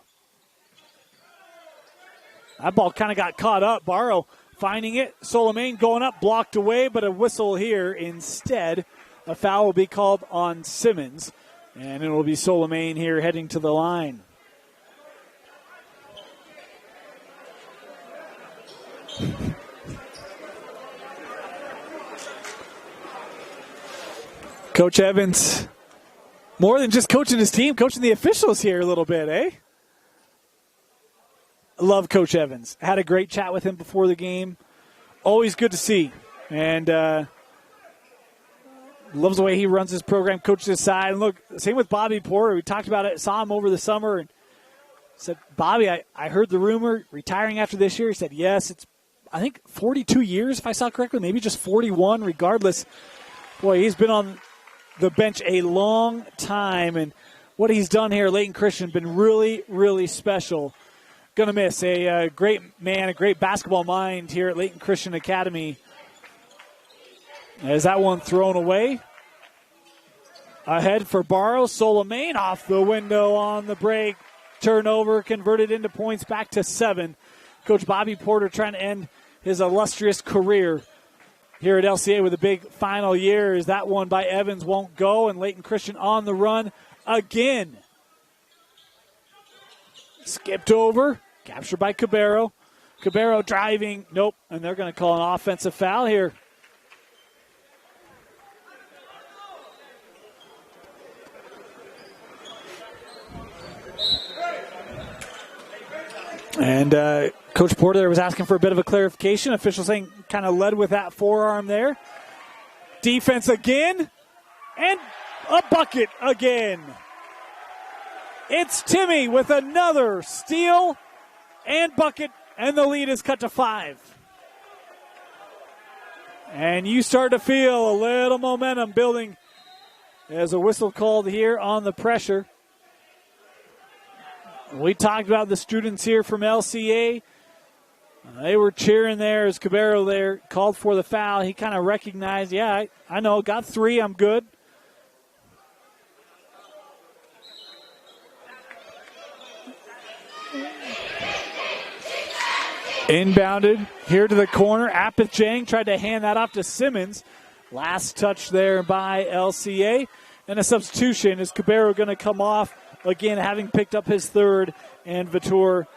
That ball kind of got caught up. Barrow finding it. Solomane going up. Blocked away, but a whistle here instead. A foul will be called on Simmons. And it will be Solomane here heading to the line. Coach Evans, more than just coaching his team, coaching the officials here a little bit, eh? Love Coach Evans. Had a great chat with him before the game. Always good to see. And loves the way he runs his program, coaches his side. And look, same with Bobby Porter. We talked about it, saw him over the summer, and said, Bobby, I heard the rumor, retiring after this year. He said, yes, it's, I think, 42 years, if I saw correctly, maybe just 41, regardless. Boy, he's been on the bench a long time, and what he's done here, Layton Christian, been really, really special. Going to miss a great man, a great basketball mind here at Layton Christian Academy. As that one thrown away. Ahead for Barrow. Solomane off the window on the break. Turnover converted into points, back to 7. Coach Bobby Porter trying to end his illustrious career here at LCA with a big final year. As that one by Evans won't go, and Layton Christian on the run again. Skipped over. Captured by Cabarro. Cabarro driving. Nope. And they're going to call an offensive foul here. And Coach Porter was asking for a bit of a clarification. Official saying kind of led with that forearm there. Defense again. And a bucket again. It's Timmy with another steal and bucket. And the lead is cut to 5. And you start to feel a little momentum building as a whistle called here on the pressure. We talked about the students here from LCA. They were cheering there as Cabarro there called for the foul. He kind of recognized, yeah, I know, got 3, I'm good. Inbounded here to the corner. Apithjang tried to hand that off to Simmons. Last touch there by LCA. And a substitution. Is Cabarro going to come off? Again, having picked up his 3rd, and Vitor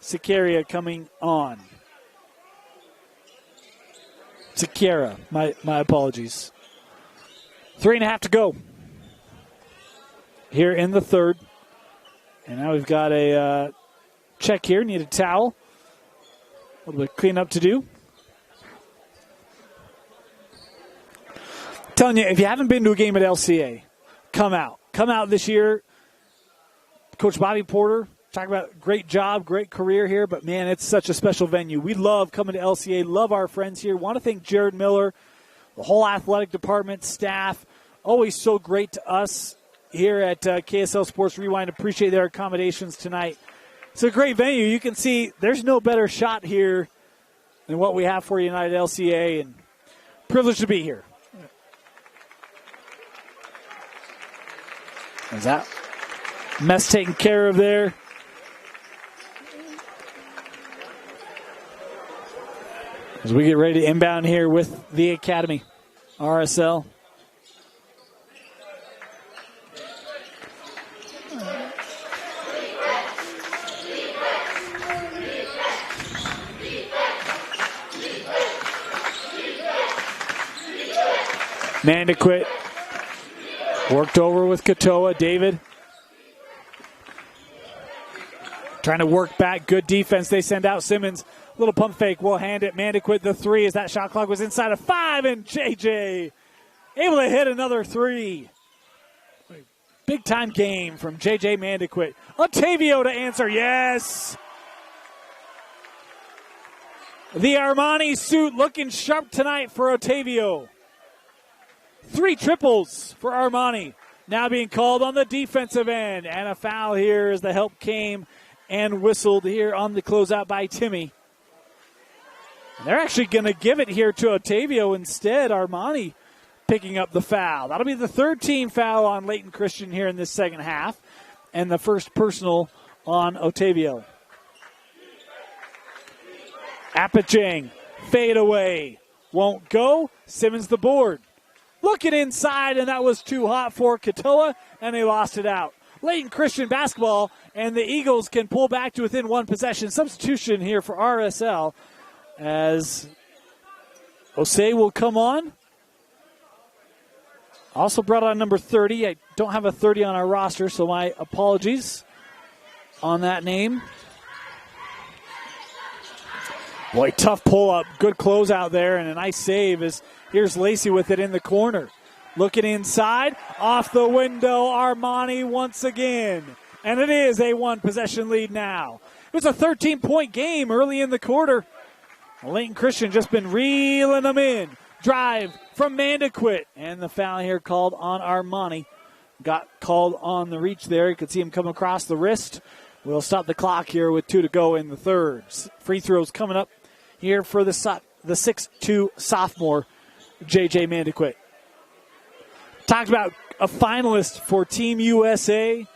Siqueira coming on. Siqueira, my apologies. 3.5 to go here in the 3rd. And now we've got a check here. Need a towel. A little bit of cleanup to do. Telling you, if you haven't been to a game at LCA, come out. Come out this year. Coach Bobby Porter, talk about great job, great career here, but man, it's such a special venue. We love coming to LCA, love our friends here. Want to thank Jared Miller, the whole athletic department, staff, always so great to us here at KSL Sports Rewind. Appreciate their accommodations tonight. It's a great venue. You can see there's no better shot here than what we have for you tonight at LCA, and privileged to be here. Is that mess taken care of there? As we get ready to inbound here with the Academy, RSL. Mandequit worked over with Katoa. David trying to work back. Good defense. They send out Simmons. Little pump fake. Will hand it. Mandequit the three as that shot clock was inside of 5. And JJ able to hit another three. Big time game from JJ Mandequit. Otavio to answer. Yes. The Armani suit looking sharp tonight for Otavio. 3 triples for Armani. Now being called on the defensive end. And a foul here as the help came and whistled here on the closeout by Timmy. And they're actually going to give it here to Otavio instead. Armani picking up the foul. That'll be the 3rd team foul on Layton Christian here in this second half. And the first personal on Otavio. Apachang, fade away. Won't go. Simmons the board. Looking inside, and that was too hot for Katoa, and they lost it out. Layton Christian basketball, and the Eagles can pull back to within 1 possession. Substitution here for RSL as Osei will come on. Also brought on number 30. I don't have a 30 on our roster, so my apologies on that name. Boy, tough pull-up. Good close out there, and a nice save as here's Lacey with it in the corner. Looking inside. Off the window, Armani once again. And it is a 1-possession lead now. It was a 13-point game early in the quarter. Layton Christian just been reeling them in. Drive from Mandequit. And the foul here called on Armani. Got called on the reach there. You could see him come across the wrist. We'll stop the clock here with 2 to go in the third. Free throws coming up here for the 6'2 sophomore, J.J. Mandequit. Talked about a finalist for Team USA.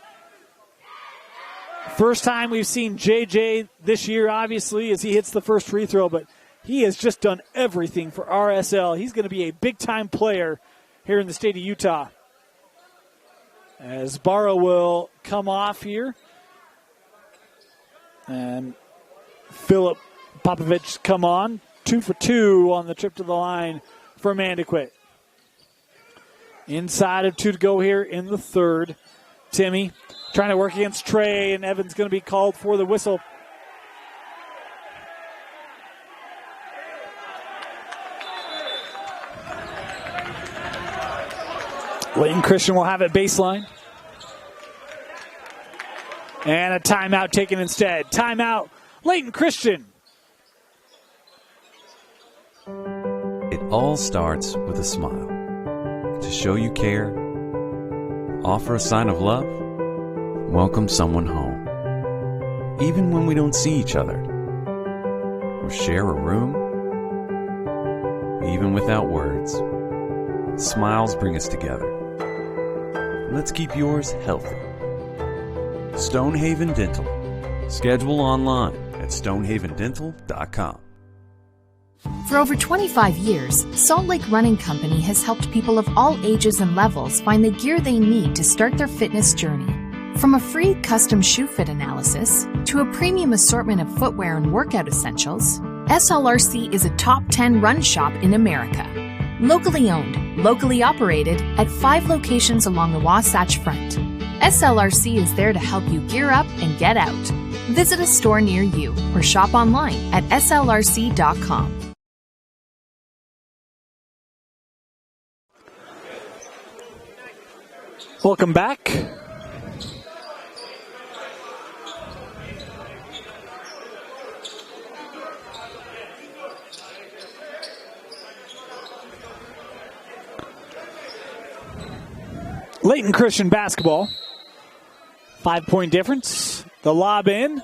First time we've seen J.J. this year, obviously, as he hits the first free throw, but he has just done everything for RSL. He's going to be a big-time player here in the state of Utah. As Barrow will come off here. And Philip Popovich come on. 2 for 2 on the trip to the line for Mandequit. Inside of 2 to go here in the third. Timmy trying to work against Trey, and Evans going to be called for the whistle. Layton Christian will have it baseline. And a timeout taken instead. Timeout, Layton Christian. It all starts with a smile. To show you care, offer a sign of love, welcome someone home. Even when we don't see each other, or share a room, even without words, smiles bring us together. Let's keep yours healthy. Stonehaven Dental. Schedule online at stonehavendental.com. For over 25 years, Salt Lake Running Company has helped people of all ages and levels find the gear they need to start their fitness journey. From a free custom shoe fit analysis to a premium assortment of footwear and workout essentials, SLRC is a top 10 run shop in America. Locally owned, locally operated at 5 locations along the Wasatch Front. SLRC is there to help you gear up and get out. Visit a store near you or shop online at slrc.com. Welcome back. Layton Christian basketball. 5-point difference. The lob in.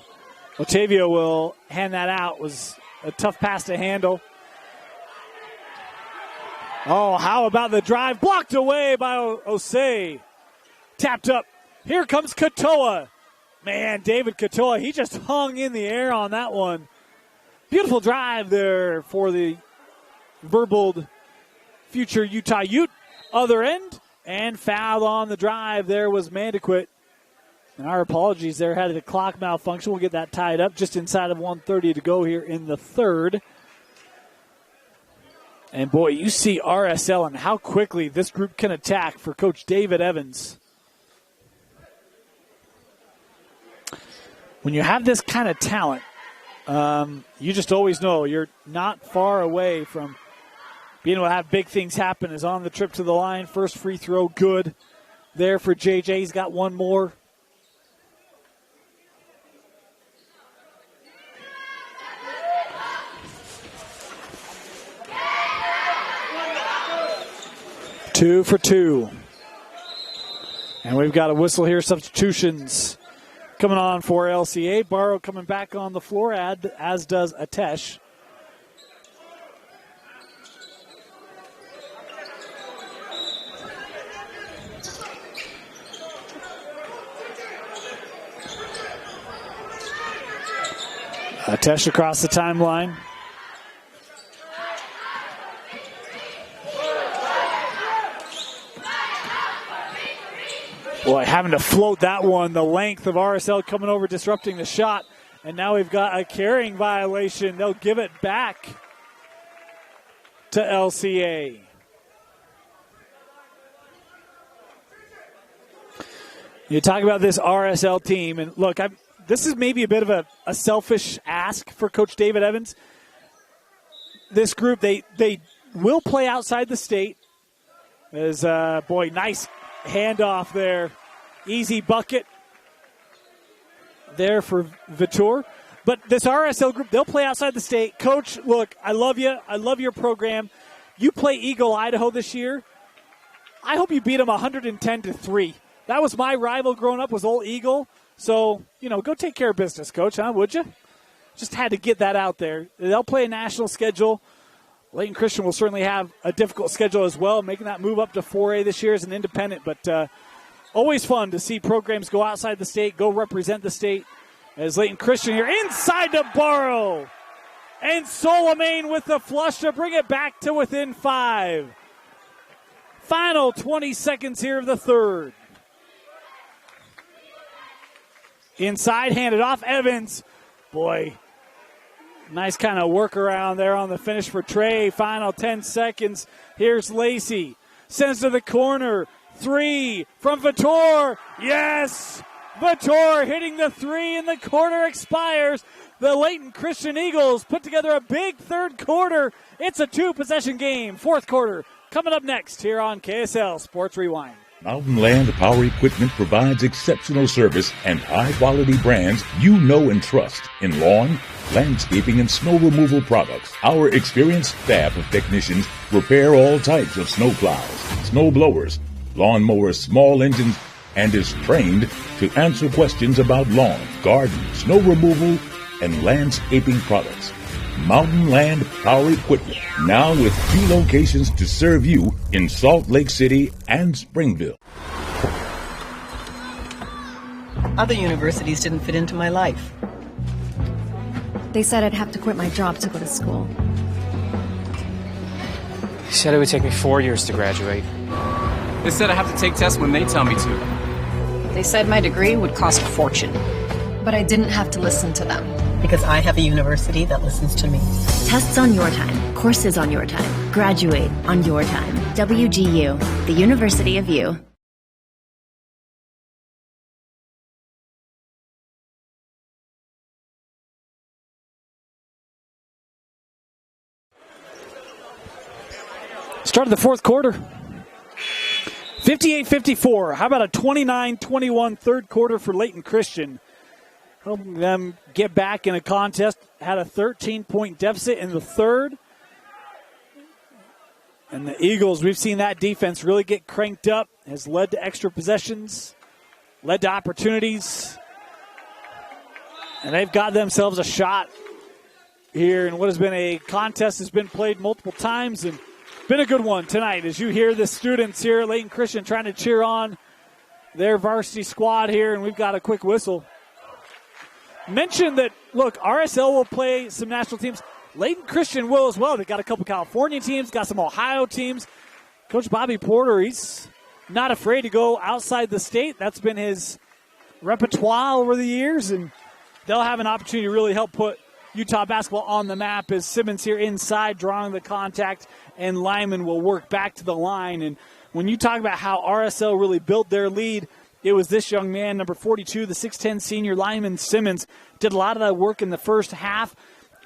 Otavio will hand that out. Was a tough pass to handle. Oh, how about the drive? Blocked away by Osei. Tapped up. Here comes Katoa. Man, David Katoa, he just hung in the air on that one. Beautiful drive there for the verbaled future Utah Ute. Other end, and foul on the drive there was Mandequit. And our apologies there, had a clock malfunction. We'll get that tied up just inside of 1:30 to go here in the third. And boy, you see RSL and how quickly this group can attack for Coach David Evans. When you have this kind of talent, you just always know you're not far away from being able to have big things happen. Is on the trip to the line. First free throw, good there for JJ. He's got one more. Two for two. And we've got a whistle here. Substitutions coming on for LCA. Barrow coming back on the floor, as does Atesh. Atesh across the timeline. Boy, having to float that one, the length of RSL coming over, disrupting the shot. And now we've got a carrying violation. They'll give it back to LCA. You talk about this RSL team, and look, this is maybe a bit of a selfish ask for Coach David Evans. This group, they will play outside the state. There's, boy, nice handoff there. Easy bucket there for Vitor. But this RSL group, they'll play outside the state. Coach, look, I love you. I love your program. You play Eagle, Idaho this year. I hope you beat them 110-3. That was my rival growing up, was Old Eagle. So, go take care of business, Coach, huh? Would you? Just had to get that out there. They'll play a national schedule. Layton Christian will certainly have a difficult schedule as well, making that move up to 4A this year as an independent. But always fun to see programs go outside the state, go represent the state. As Layton Christian here inside to Barrow. And Solomane with the flush to bring it back to within 5. Final 20 seconds here of the third. Inside, handed off. Evans. Boy, nice kind of workaround there on the finish for Trey. Final 10 seconds. Here's Lacey. Sends to the corner. 3 from Vitor. Yes! Vitor hitting the 3 and the quarter expires. The Layton Christian Eagles put together a big third quarter. It's a 2-possession game. Fourth quarter coming up next here on KSL Sports Rewind. Mountain Land Power Equipment provides exceptional service and high-quality brands you know and trust in lawn, landscaping, and snow removal products. Our experienced staff of technicians repair all types of snow plows, snow blowers, lawn mowers, small engines, and is trained to answer questions about lawn, garden, snow removal, and landscaping products. Mountain Land Power Equipment, now with 2 locations to serve you in Salt Lake City and Springville. Other universities didn't fit into my life. They said I'd have to quit my job to go to school. He said it would take me 4 years to graduate. They said I have to take tests when they tell me to. They said my degree would cost a fortune. But I didn't have to listen to them. Because I have a university that listens to me. Tests on your time. Courses on your time. Graduate on your time. WGU, the University of You. Start of the fourth quarter. 58-54. How about a 29-21 third quarter for Layton Christian? Helping them get back in a contest. Had a 13-point deficit in the third. And the Eagles, we've seen that defense really get cranked up. Has led to extra possessions. Led to opportunities. And they've got themselves a shot here in what has been a contest that's been played multiple times. And been a good one tonight as you hear the students here at Layton Christian trying to cheer on their varsity squad here. And we've got a quick whistle. Mentioned that look, RSL will play some national teams. Layton Christian will as well. They got a couple California teams, got some Ohio teams. Coach Bobby Porter, he's not afraid to go outside the state. That's been his repertoire over the years, and they'll have an opportunity to really help put Utah basketball on the map as Simmons here inside drawing the contact, and Lyman will work back to the line. And when you talk about how RSL really built their lead, it was this young man, number 42, the 6'10 senior Lyman Simmons, did a lot of that work in the first half,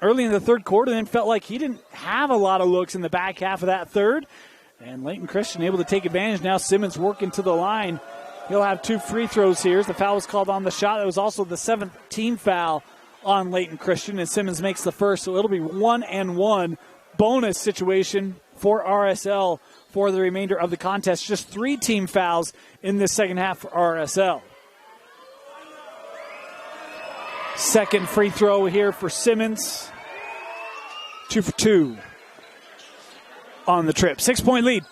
early in the third quarter, then felt like he didn't have a lot of looks in the back half of that third. And Layton Christian able to take advantage. Now Simmons working to the line. He'll have 2 free throws here. The foul was called on the shot. It was also the 7th team foul on Layton Christian, and Simmons makes the first, so it'll be 1-1 bonus situation for RSL for the remainder of the contest. Just 3 team fouls in this second half for RSL. Second free throw here for Simmons. 2 for 2 on the trip. 6-point lead.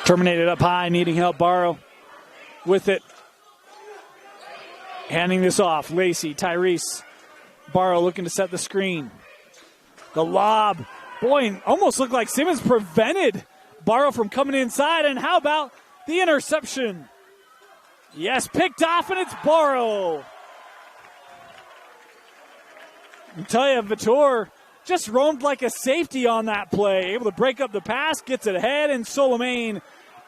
Terminated up high, needing help. Barrow with it. Handing this off. Lacey, Tyrese. Barrow looking to set the screen. The lob. Boy, almost looked like Simmons prevented Barrow from coming inside. And how about the interception? Yes, picked off, and it's Barrow. I tell you, Vitor just roamed like a safety on that play. Able to break up the pass, gets it ahead, and Solomane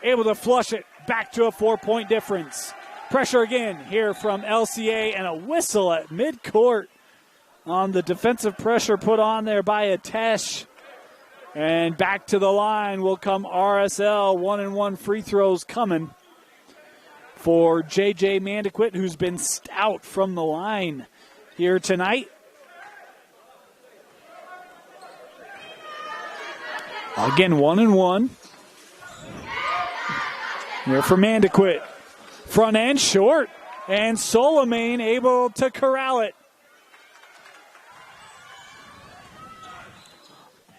able to flush it back to a 4-point difference. Pressure again here from LCA, and a whistle at midcourt on the defensive pressure put on there by Atesh. And back to the line will come RSL. 1-1 free throws coming for J.J. Mandequit, who's been stout from the line here tonight. Again, 1-1. Here for Mandequit. Front end short. And Solomane able to corral it.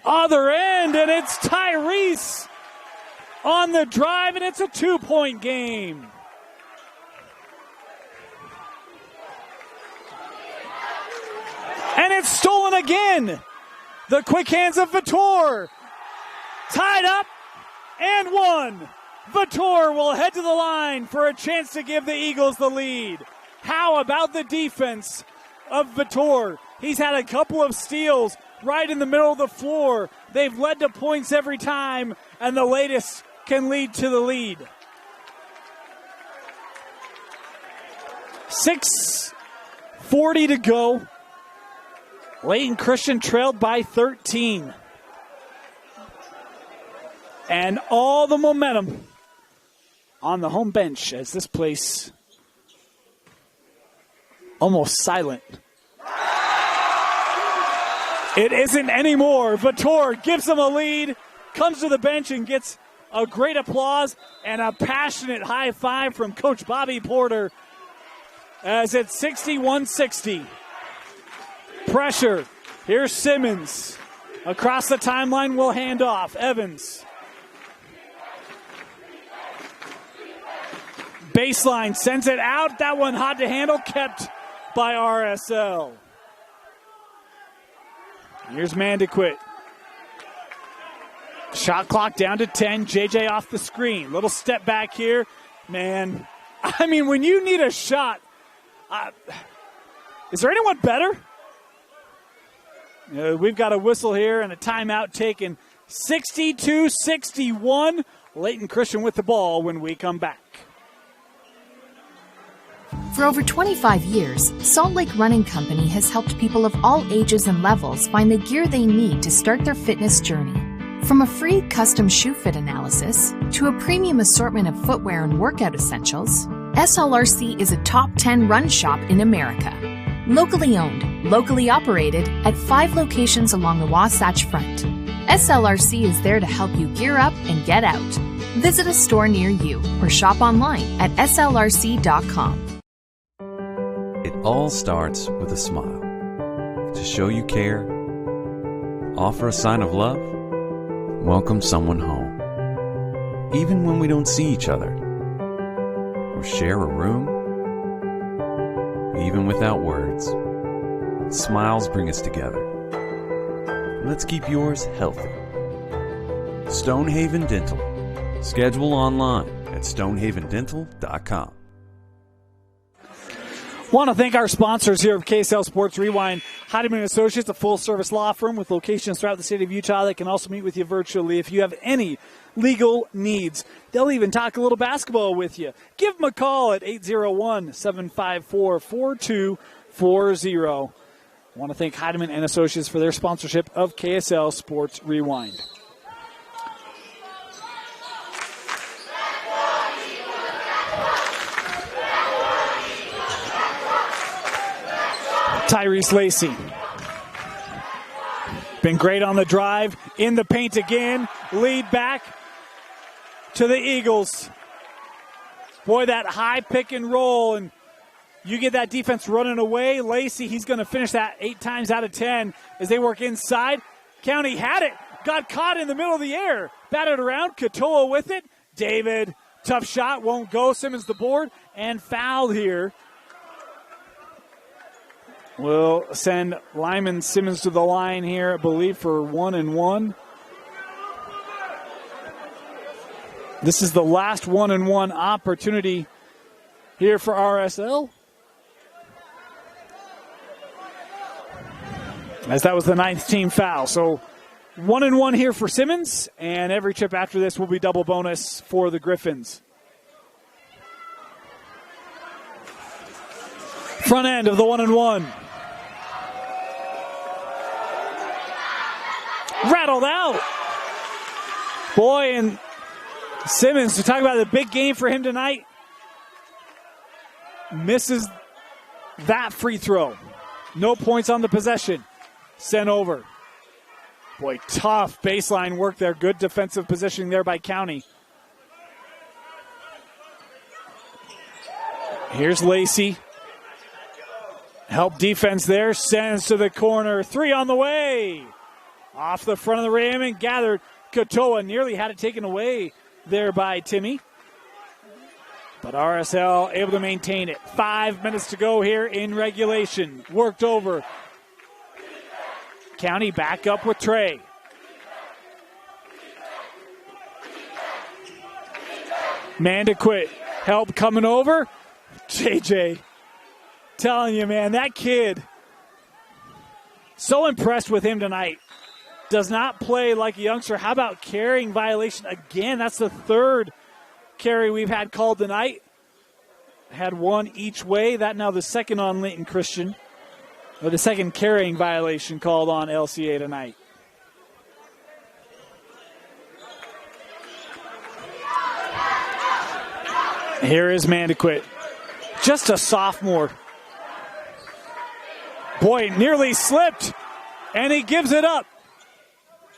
Other end, and it's Tyrese on the drive, and it's a 2-point game. And it's stolen again. The quick hands of Vitor. Tied up and one. Vitor will head to the line for a chance to give the Eagles the lead. How about the defense of Vitor? He's had a couple of steals right in the middle of the floor. They've led to points every time, and the latest can lead to the lead. 6:40 to go. Layton Christian trailed by 13. And all the momentum on the home bench as this place almost silent. It isn't anymore. Vitor gives them a lead, comes to the bench and gets a great applause and a passionate high five from Coach Bobby Porter as it's 61-60. Pressure. Here's Simmons. Across the timeline will hand off. Evans. Baseline sends it out. That one hot to handle, kept by RSL. Here's Mandequit. Shot clock down to 10. JJ off the screen. Little step back here. Man, I mean, when you need a shot, is there anyone better? We've got a whistle here and a timeout taken. 62-61. Layton Christian with the ball when we come back. For over 25 years, Salt Lake Running Company has helped people of all ages and levels find the gear they need to start their fitness journey. From a free custom shoe fit analysis to a premium assortment of footwear and workout essentials, SLRC is a top 10 run shop in America. Locally owned, locally operated at 5 locations along the Wasatch Front. SLRC is there to help you gear up and get out. Visit a store near you or shop online at slrc.com. It all starts with a smile. To show you care, offer a sign of love, welcome someone home. Even when we don't see each other or share a room, even without words, smiles bring us together. Let's keep yours healthy. Stonehaven Dental. Schedule online at stonehavendental.com. Want to thank our sponsors here of KSL Sports Rewind. Heidemann Associates, a full-service law firm with locations throughout the state of Utah that can also meet with you virtually if you have any legal needs. They'll even talk a little basketball with you. Give them a call at 801-754-4240. Want to thank Heidemann and Associates for their sponsorship of KSL Sports Rewind. Tyrese Lacey. Been great on the drive. In the paint again. Lead back to the Eagles. Boy, that high pick and roll, and you get that defense running away. Lacey, he's going to finish that 8 times out of 10 as they work inside. County had it. Got caught in the middle of the air. Batted around. Katoa with it. David, tough shot. Won't go. Simmons the board. And foul here. We'll send Lyman Simmons to the line here, I believe, for 1-and-1. This is the last 1-and-1 opportunity here for RSL. As that was the 9th team foul. So 1-and-1 here for Simmons, and every trip after this will be double bonus for the Griffins. Front end of the 1-and-1. Rattled out. Boy, and Simmons, to talk about the big game for him tonight, misses that free throw. No points on the possession. Sent over. Boy, tough baseline work there. Good defensive positioning there by County. Here's Lacey. Help defense there. Sends to the corner. 3 on the way. Off the front of the rim and gathered. Katoa nearly had it taken away there by Timmy. But RSL able to maintain it. 5 minutes to go here in regulation. Worked over. County back up with Trey. Man to quit. Help coming over. JJ. Telling you, man, that kid. So impressed with him tonight. Does not play like a youngster. How about carrying violation again? That's the 3rd carry we've had called tonight. Had 1 each way. That now the 2nd on Layton Christian. Or the 2nd carrying violation called on LCA tonight. Here is Mandequit. Just a sophomore. Boy, nearly slipped. And he gives it up.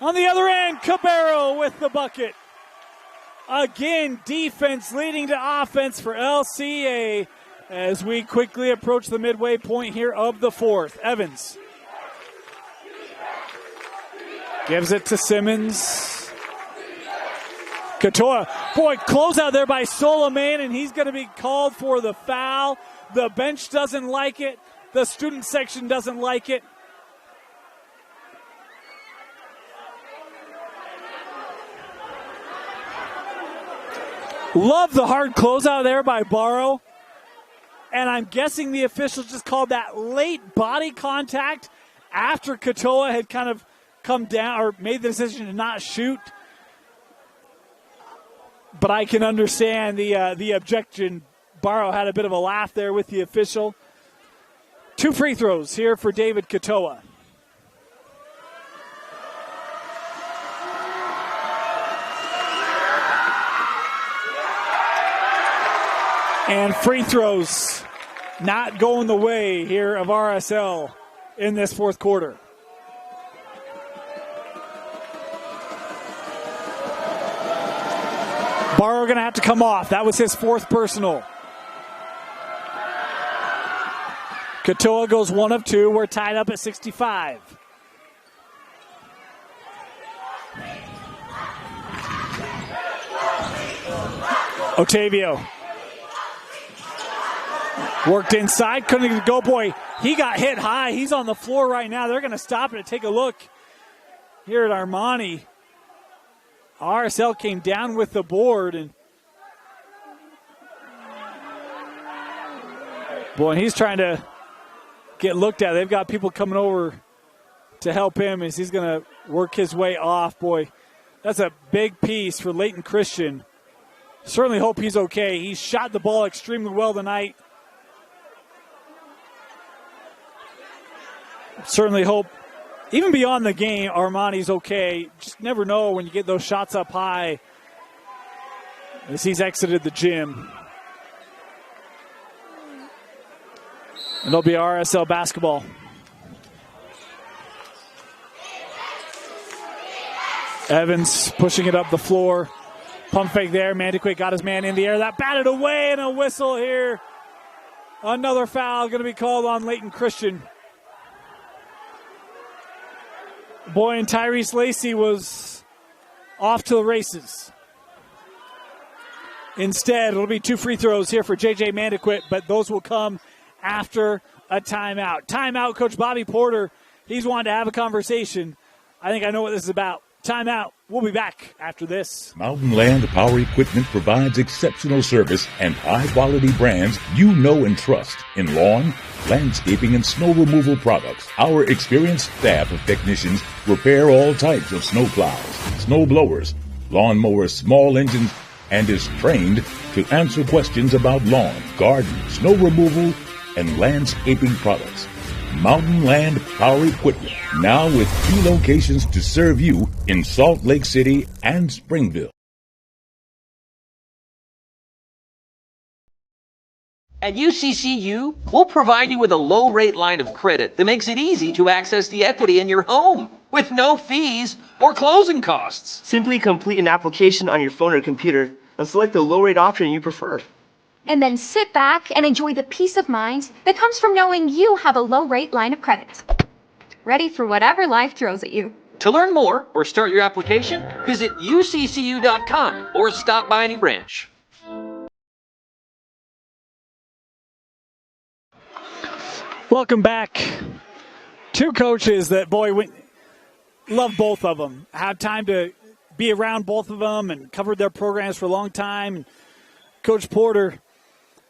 On the other end, Cabero with the bucket. Again, defense leading to offense for LCA as we quickly approach the midway point here of the 4th. Evans gives it to Simmons. Katoa, boy, close out there by Solomon, and he's going to be called for the foul. The bench doesn't like it. The student section doesn't like it. Love the hard closeout there by Barrow. And I'm guessing the officials just called that late body contact after Katoa had kind of come down or made the decision to not shoot. But I can understand the objection. Barrow had a bit of a laugh there with the official. 2 free throws here for David Katoa. And free throws not going the way here of RSL in this 4th quarter. Barrow going to have to come off. That was his 4th personal. Katoa goes 1 of 2. We're tied up at 65. Otavio. Worked inside, couldn't get a go. Boy, he got hit high. He's on the floor right now. They're going to stop it and take a look here at Armani. RSL came down with the board, and boy, he's trying to get looked at. They've got people coming over to help him as he's going to work his way off. Boy, that's a big piece for Layton Christian. Certainly hope he's okay. He shot the ball extremely well tonight. Certainly hope, even beyond the game, Armani's okay. Just never know when you get those shots up high as he's exited the gym. And it'll be RSL basketball. Evans pushing it up the floor. Pump fake there. Mandiquate got his man in the air. That batted away, and a whistle here. Another foul going to be called on Layton Christian. Boy, and Tyrese Lacey was off to the races. Instead, it'll be 2 free throws here for J.J. Mandiquate, but those will come after a timeout. Timeout, Coach Bobby Porter. He's wanted to have a conversation. I think I know what this is about. Timeout. We'll be back after this. Mountain Land Power Equipment provides exceptional service and high-quality brands you know and trust in lawn, landscaping, and snow removal products. Our experienced staff of technicians repair all types of snow plows, snow blowers, lawn mowers, small engines, and is trained to answer questions about lawn, garden, snow removal, and landscaping products. Mountain Land Power Equipment, now with 2 locations to serve you in Salt Lake City and Springville. At UCCU, we'll provide you with a low-rate line of credit that makes it easy to access the equity in your home with no fees or closing costs. Simply complete an application on your phone or computer and select the low-rate option you prefer. And then sit back and enjoy the peace of mind that comes from knowing you have a low-rate line of credit. Ready for whatever life throws at you. To learn more or start your application, visit uccu.com or stop by any branch. Welcome back. 2 coaches that, boy, love both of them. Have time to be around both of them and covered their programs for a long time. Coach Porter,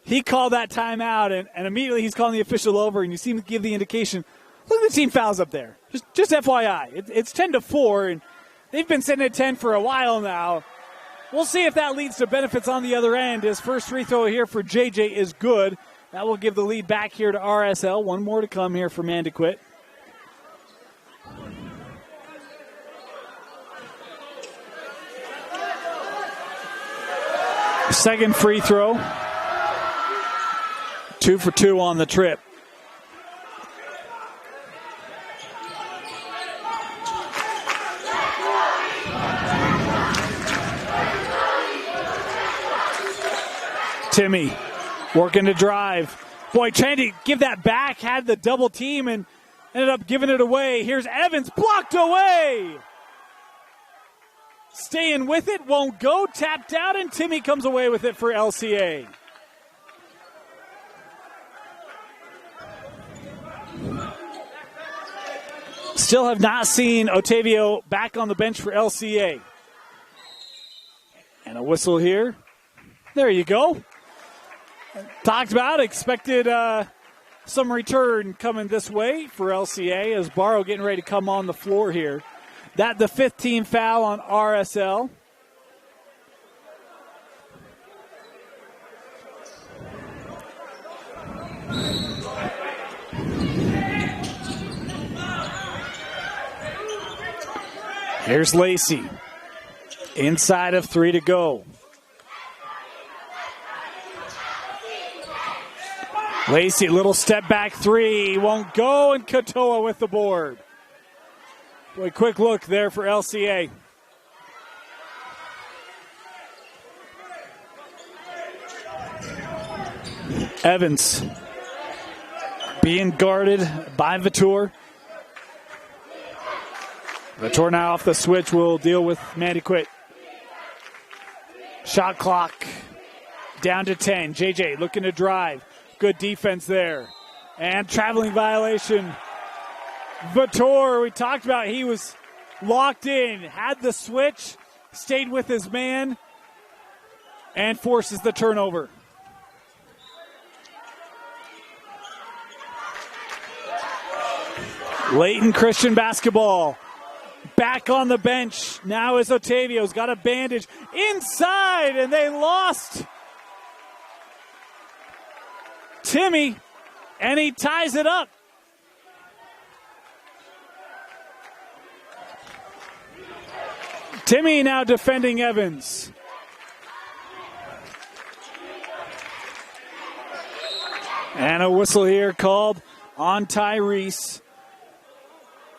he called that timeout, and immediately he's calling the official over, and you see him give the indication, look at the team fouls up there. Just FYI. It's 10-4, and they've been sitting at 10 for a while now. We'll see if that leads to benefits on the other end. His first free throw here for JJ is good. That will give the lead back here to RSL. 1 more to come here for Mandiquate. Second free throw. 2 for 2 on the trip. Timmy working to drive. Boy, trying to give that back, had the double team and ended up giving it away. Here's Evans, blocked away. Staying with it, won't go, tapped out, and Timmy comes away with it for LCA. Still have not seen Otavio back on the bench for LCA. And a whistle here. There you go. Talked about, expected some return coming this way for LCA as Barrow getting ready to come on the floor here. That the 15th foul on RSL. Here's Lacey. Inside of 3 to go. Lacey, little step back 3. Won't go, and Katoa with the board. Boy, quick look there for LCA. Evans being guarded by Vautour. Vautour now off the switch will deal with Mandiquate. Shot clock Down to 10. JJ looking to drive. Good defense there. And traveling violation. Vitor, we talked about, he was locked in, had the switch, stayed with his man, and forces the turnover. Layton Christian basketball. Back on the bench. Now is Otavio's got a bandage inside, and they lost Timmy, and he ties it up. Timmy now defending Evans. And a whistle here called on Tyrese.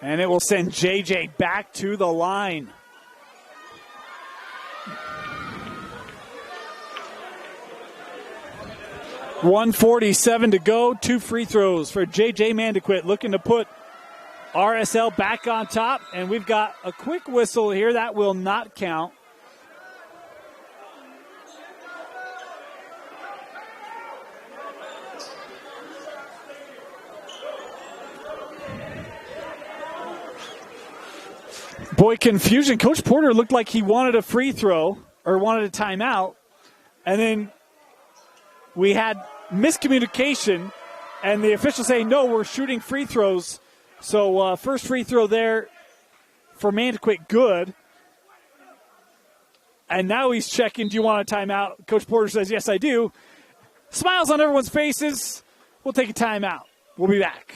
And it will send JJ back to the line. .147 to go. 2 free throws for JJ Mandequit, looking to put RSL back on top. And we've got a quick whistle here. That will not count. Boy, confusion. Coach Porter looked like he wanted a free throw or wanted a timeout. And then we had miscommunication, and the official saying, no, we're shooting free throws. So first free throw there for Mandequit, good. And now he's checking, do you want a timeout? Coach Porter says, yes, I do. Smiles on everyone's faces. We'll take a timeout. We'll be back.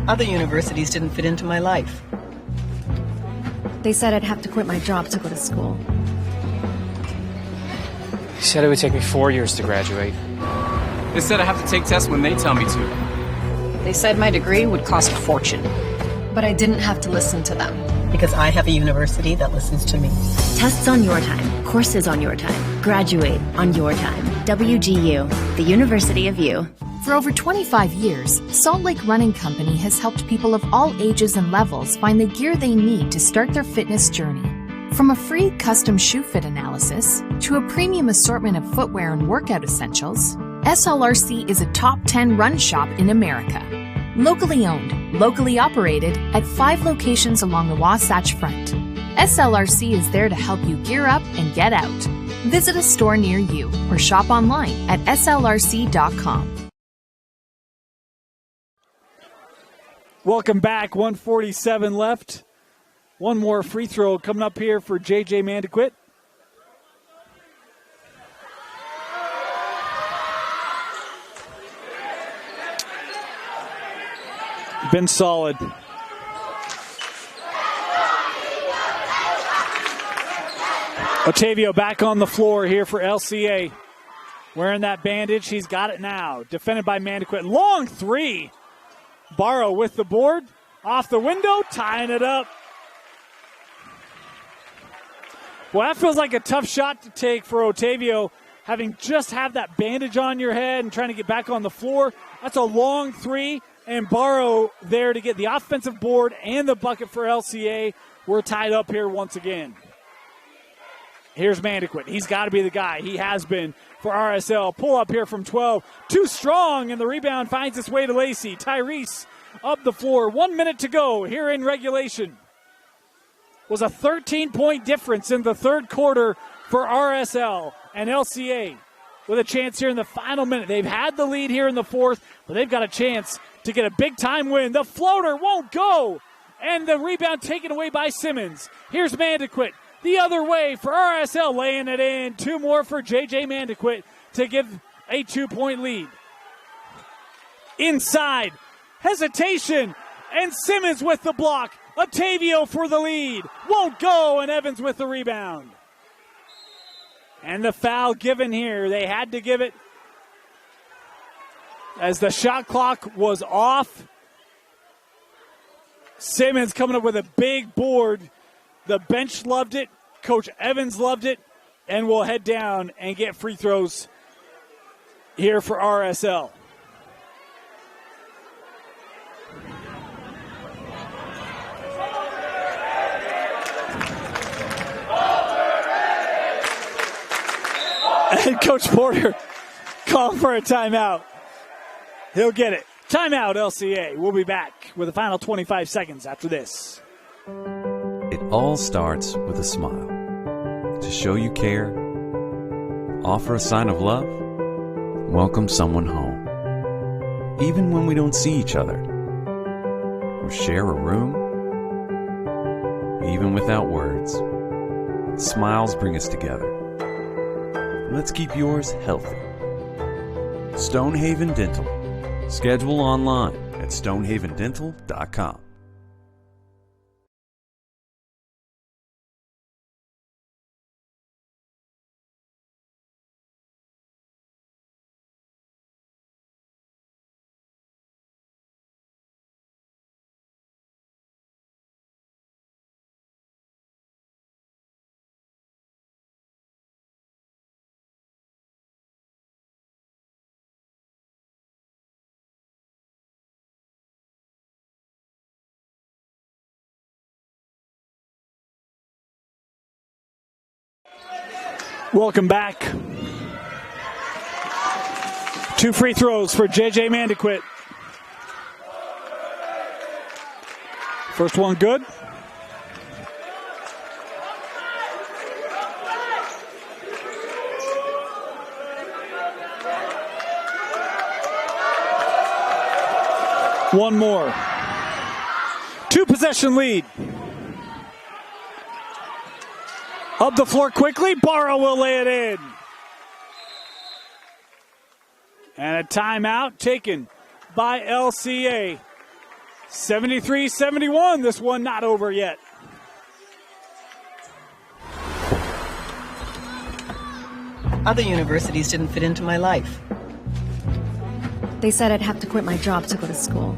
Other universities didn't fit into my life. They said I'd have to quit my job to go to school. They said it would take me 4 years to graduate. They said I have to take tests when they tell me to. They said my degree would cost a fortune. But I didn't have to listen to them. Because I have a university that listens to me. Tests on your time, courses on your time, graduate on your time. WGU, the University of You. For over 25 years, Salt Lake Running Company has helped people of all ages and levels find the gear they need to start their fitness journey. From a free custom shoe fit analysis to a premium assortment of footwear and workout essentials, SLRC is a top 10 run shop in America. Locally owned, locally operated at 5 locations along the Wasatch Front. SLRC is there to help you gear up and get out. Visit a store near you or shop online at slrc.com. Welcome back. 1:47 left. One more free throw coming up here for JJ Mandequit. Been solid. Otavio back on the floor here for LCA. Wearing that bandage. He's got it now. Defended by Mandequit. Long three. Barrow with the board. Off the window. Tying it up. Well, that feels like a tough shot to take for Otavio. Having just have that bandage on your head and trying to get back on the floor. That's a long three. And Barrow there to get the offensive board and the bucket for LCA. We're tied up here once again. Here's Mandequit. He's got to be the guy. He has been for RSL. Pull up here from 12. Too strong, and the rebound finds its way to Lacey. Tyrese up the floor. 1 minute to go here in regulation. Was a 13-point difference in the third quarter for RSL and LCA with a chance here in the final minute. They've had the lead here in the fourth, but they've got a chance to get a big-time win. The floater won't go, and the rebound taken away by Simmons. Here's Mandequit. The other way for RSL, laying it in. 2 more for JJ Mandequit to give a 2-point lead. Inside, hesitation, and Simmons with the block. Otavio for the lead. Won't go, and Evans with the rebound. And the foul given here. They had to give it as the shot clock was off. Simmons coming up with a big board. The bench loved it. Coach Evans loved it. And we'll head down and get free throws here for RSL. And Coach Porter calling for a timeout. He'll get it. Timeout, LCA. We'll be back with the final 25 seconds after this. It all starts with a smile. To show you care, offer a sign of love, welcome someone home. Even when we don't see each other, or share a room, even without words, smiles bring us together. Let's keep yours healthy. Stonehaven Dental. Schedule online at stonehavendental.com. Welcome back. 2 free throws for JJ Mandequit. First one good. One more. 2-possession lead. Up the floor quickly. Barrow will lay it in. And a timeout taken by LCA. 73-71. This one not over yet. Other universities didn't fit into my life. They said I'd have to quit my job to go to school.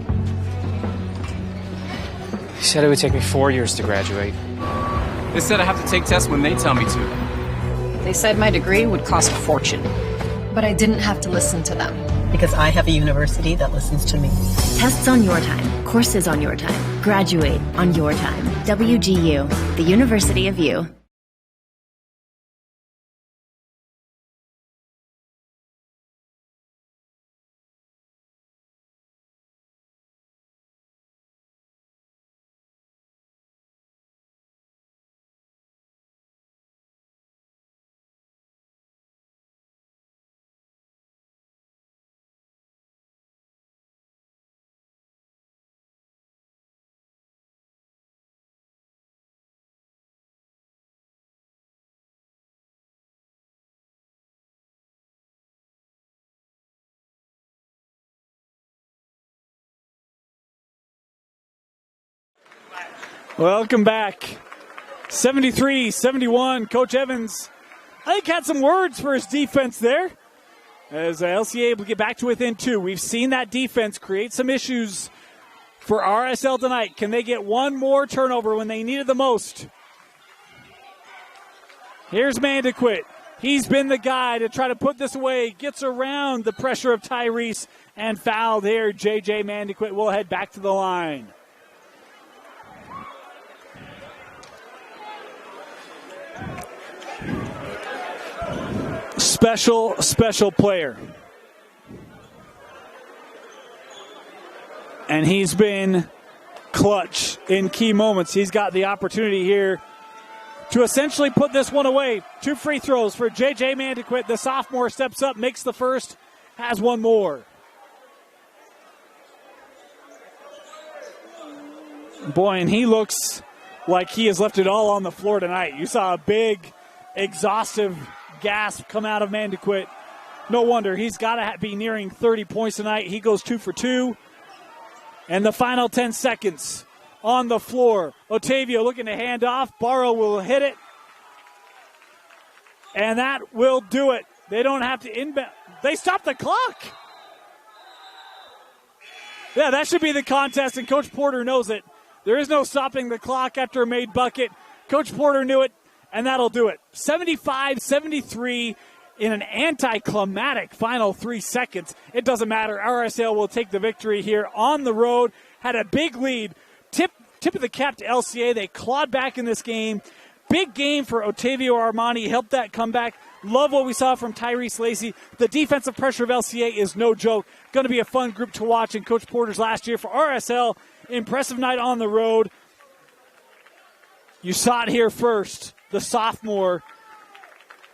He said it would take me 4 years to graduate. They said I have to take tests when they tell me to. They said my degree would cost a fortune. But I didn't have to listen to them. Because I have a university that listens to me. Tests on your time. Courses on your time. Graduate on your time. WGU, the University of You. Welcome back. 73-71. Coach Evans, I think, had some words for his defense there. As LCA able to get back to within 2. We've seen that defense create some issues for RSL tonight. Can they get one more turnover when they need it the most? Here's Mandequit. He's been the guy to try to put this away. Gets around the pressure of Tyrese and fouled here. JJ Mandequit will head back to the line. Special player. And he's been clutch in key moments. He's got the opportunity here to essentially put this one away. 2 free throws for JJ Mandequit. The sophomore steps up, makes the first, has one more. Boy, and he looks like he has left it all on the floor tonight. You saw a big, exhaustive gasp come out of Mandequit. No wonder. He's got to be nearing 30 points tonight. He goes 2 for 2. And the final 10 seconds on the floor. Otavio looking to hand off. Barrow will hit it. And that will do it. They don't have to inbound. They stop the clock. Yeah, that should be the contest, and Coach Porter knows it. There is no stopping the clock after a made bucket. Coach Porter knew it, and that'll do it. 75-73 in an anticlimactic final 3 seconds. It doesn't matter. RSL will take the victory here on the road. Had a big lead. Tip of the cap to LCA. They clawed back in this game. big game for Otavio Armani. Helped that comeback. Love what we saw from Tyrese Lacey. The defensive pressure of LCA is no joke. Going to be a fun group to watch. And Coach Porter's last year for RSL. Impressive night on the road. You saw it here first. The sophomore,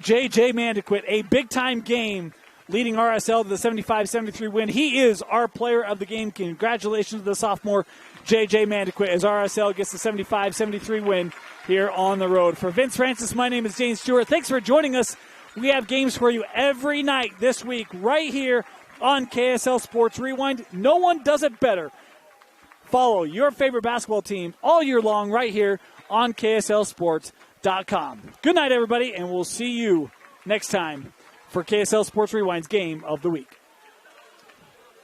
J.J. Mandequit, a big-time game leading RSL to the 75-73 win. He is our player of the game. Congratulations to the sophomore, J.J. Mandequit, as RSL gets the 75-73 win here on the road. For Vince Francis, my name is James Stewart. Thanks for joining us. We have games for you every night this week right here on KSL Sports Rewind. No one does it better. Follow your favorite basketball team all year long right here on KSLSports.com. Good night, everybody, and we'll see you next time for KSL Sports Rewind's Game of the Week.